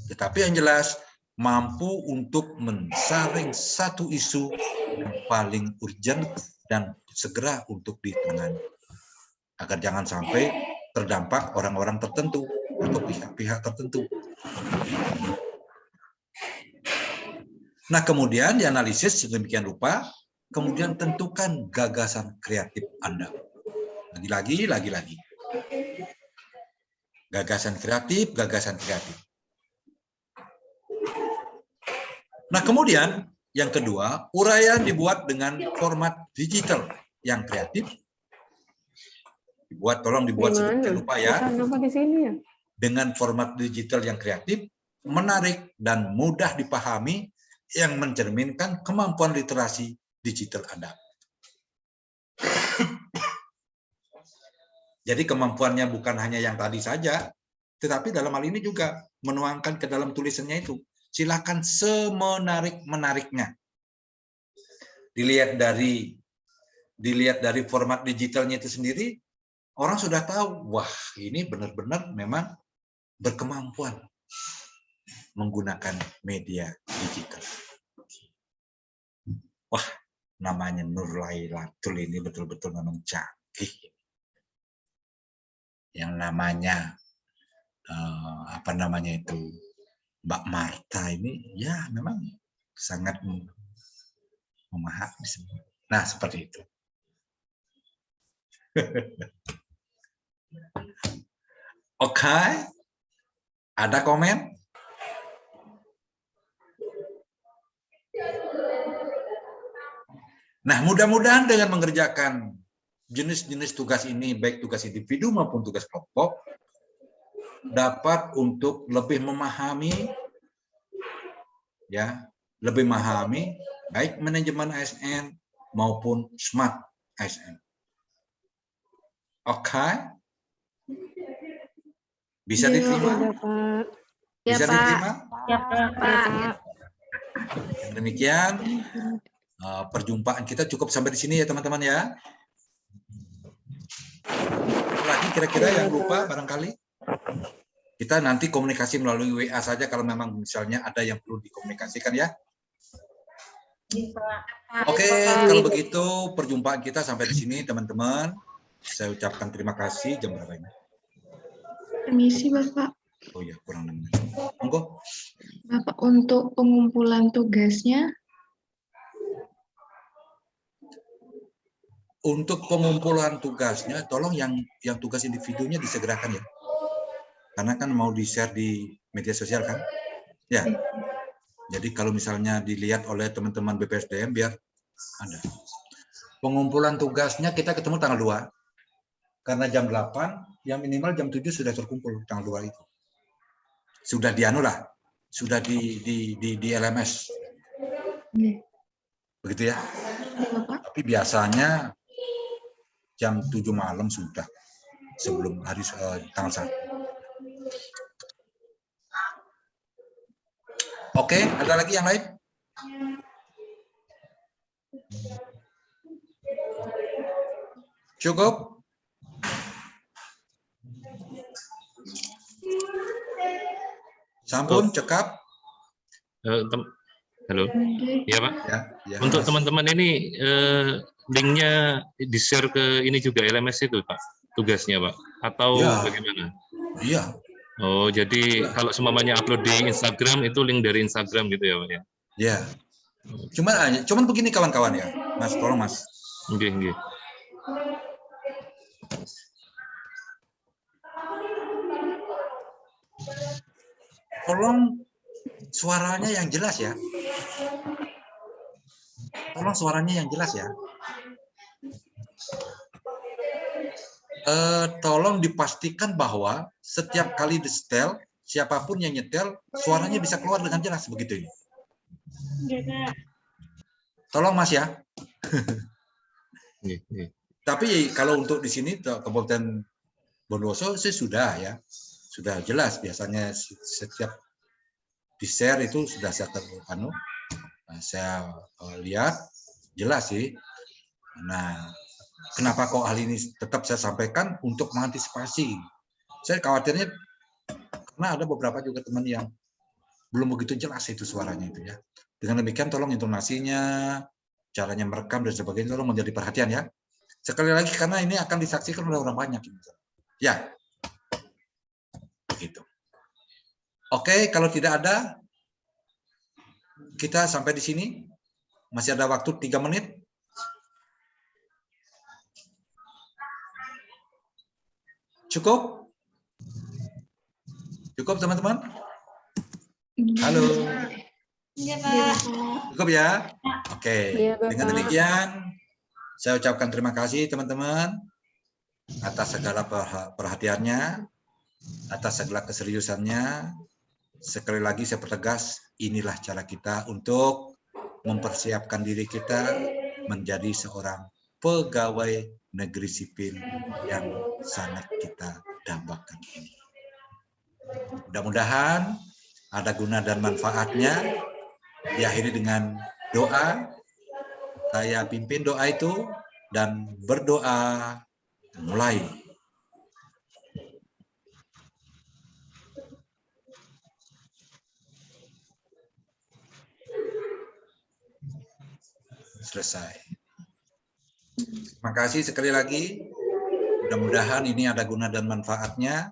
Tetapi yang jelas, mampu untuk mensaring satu isu yang paling urgent dan segera untuk ditangani. Agar jangan sampai terdampak orang-orang tertentu atau pihak-pihak tertentu. Nah, kemudian dianalisis sedemikian rupa, kemudian tentukan gagasan kreatif Anda. Lagi-lagi. Gagasan kreatif. Nah, kemudian yang kedua, uraian dibuat dengan format digital yang kreatif. Tolong dibuat sedemikian rupa ya. Dengan format digital yang kreatif, menarik dan mudah dipahami yang mencerminkan kemampuan literasi digital Anda. Jadi kemampuannya bukan hanya yang tadi saja, tetapi dalam hal ini juga menuangkan ke dalam tulisannya itu. Silakan semenarik-menariknya. Dilihat dari format digitalnya itu sendiri, orang sudah tahu, wah ini benar-benar memang berkemampuan menggunakan media digital. Wah, namanya Nur Lailatul ini betul-betul memang canggih. yang namanya apa namanya itu Mbak Marta ini ya memang sangat memahami semua. Nah, seperti itu. Oke. Ada komen? Nah, mudah-mudahan dengan mengerjakan jenis-jenis tugas ini, baik tugas individu maupun tugas kelompok, dapat untuk lebih memahami, ya, lebih memahami baik manajemen ASN maupun smart ASN. Oke? Bisa diterima? Ya, Bisa Pak. diterima? Ya, Pak. Demikian perjumpaan kita cukup sampai di sini ya teman-teman ya. Lagi kira-kira yang lupa barangkali? Kita nanti komunikasi melalui WA saja kalau memang misalnya ada yang perlu dikomunikasikan ya. Oke, kalau begitu perjumpaan kita sampai di sini teman-teman. Saya ucapkan terima kasih. Jam berapa ini? Permisi Bapak. Oh ya, kurang 6 menit. Monggo. Bapak, untuk pengumpulan tugasnya, Untuk pengumpulan tugasnya, tolong yang tugas individunya disegerakan ya. Karena kan mau di-share di media sosial kan? Ya. Jadi kalau misalnya dilihat oleh teman-teman BPSDM biar ada. Pengumpulan tugasnya kita ketemu tanggal 2. Karena jam 8, yang minimal jam 7 sudah terkumpul tanggal 2 itu. Sudah lah. Sudah di LMS. Begitu ya. Bapak. Tapi biasanya jam 7 malam sudah sebelum hari tanggal 1. Oke, ada lagi yang lain? Cukup? Sampun, cekap? Halo, ya Pak. Ya, Untuk Mas. teman-teman ini linknya di-share ke ini juga LMS itu Pak, tugasnya Pak, atau Ya. bagaimana? Iya. Oh, jadi kalau semuanya upload di Instagram itu link dari Instagram gitu ya Pak ya? Ya. Cuman begini kawan-kawan ya, Mas, tolong Mas. Nggih, nggih. Tolong suaranya yang jelas ya. Tolong suaranya yang jelas ya. Tolong dipastikan bahwa setiap kali di-setel, siapapun yang nyetel, suaranya bisa keluar dengan jelas begitu ini. Tolong Mas ya. Tapi kalau untuk di sini Kabupaten Bondowoso sih sudah ya, sudah jelas biasanya setiap di-share itu sudah saya lihat jelas sih. Nah, kenapa kok hal ini tetap saya sampaikan untuk mengantisipasi? Saya khawatirnya karena ada beberapa juga teman yang belum begitu jelas itu suaranya itu ya. Dengan demikian tolong intonasinya, caranya merekam dan sebagainya tolong menjadi perhatian ya. Sekali lagi karena ini akan disaksikan oleh orang banyak. Ya, begitu. Oke, kalau tidak ada, kita sampai di sini. Masih ada waktu 3 menit. Cukup? Cukup teman-teman? Halo. Iya, Pak. Cukup ya? Oke. Iya, Bapak. Dengan demikian, saya ucapkan terima kasih teman-teman atas segala perhatiannya, atas segala keseriusannya. Sekali lagi saya pertegas, inilah cara kita untuk mempersiapkan diri kita menjadi seorang pegawai negeri sipil yang sangat kita dambakan ini. Mudah-mudahan ada guna dan manfaatnya. Diakhiri dengan doa. Saya pimpin doa itu dan berdoa mulai. Selesai. Terima kasih sekali lagi. Mudah-mudahan ini ada guna dan manfaatnya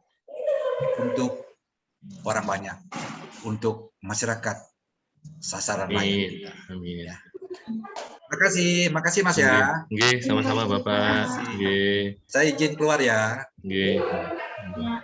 untuk orang banyak, untuk masyarakat sasaran lain kita. Amin. Ya. Makasih Mas ya. Nggih, sama-sama Bapak. Nggih. Saya izin keluar ya. Nggih. Ya.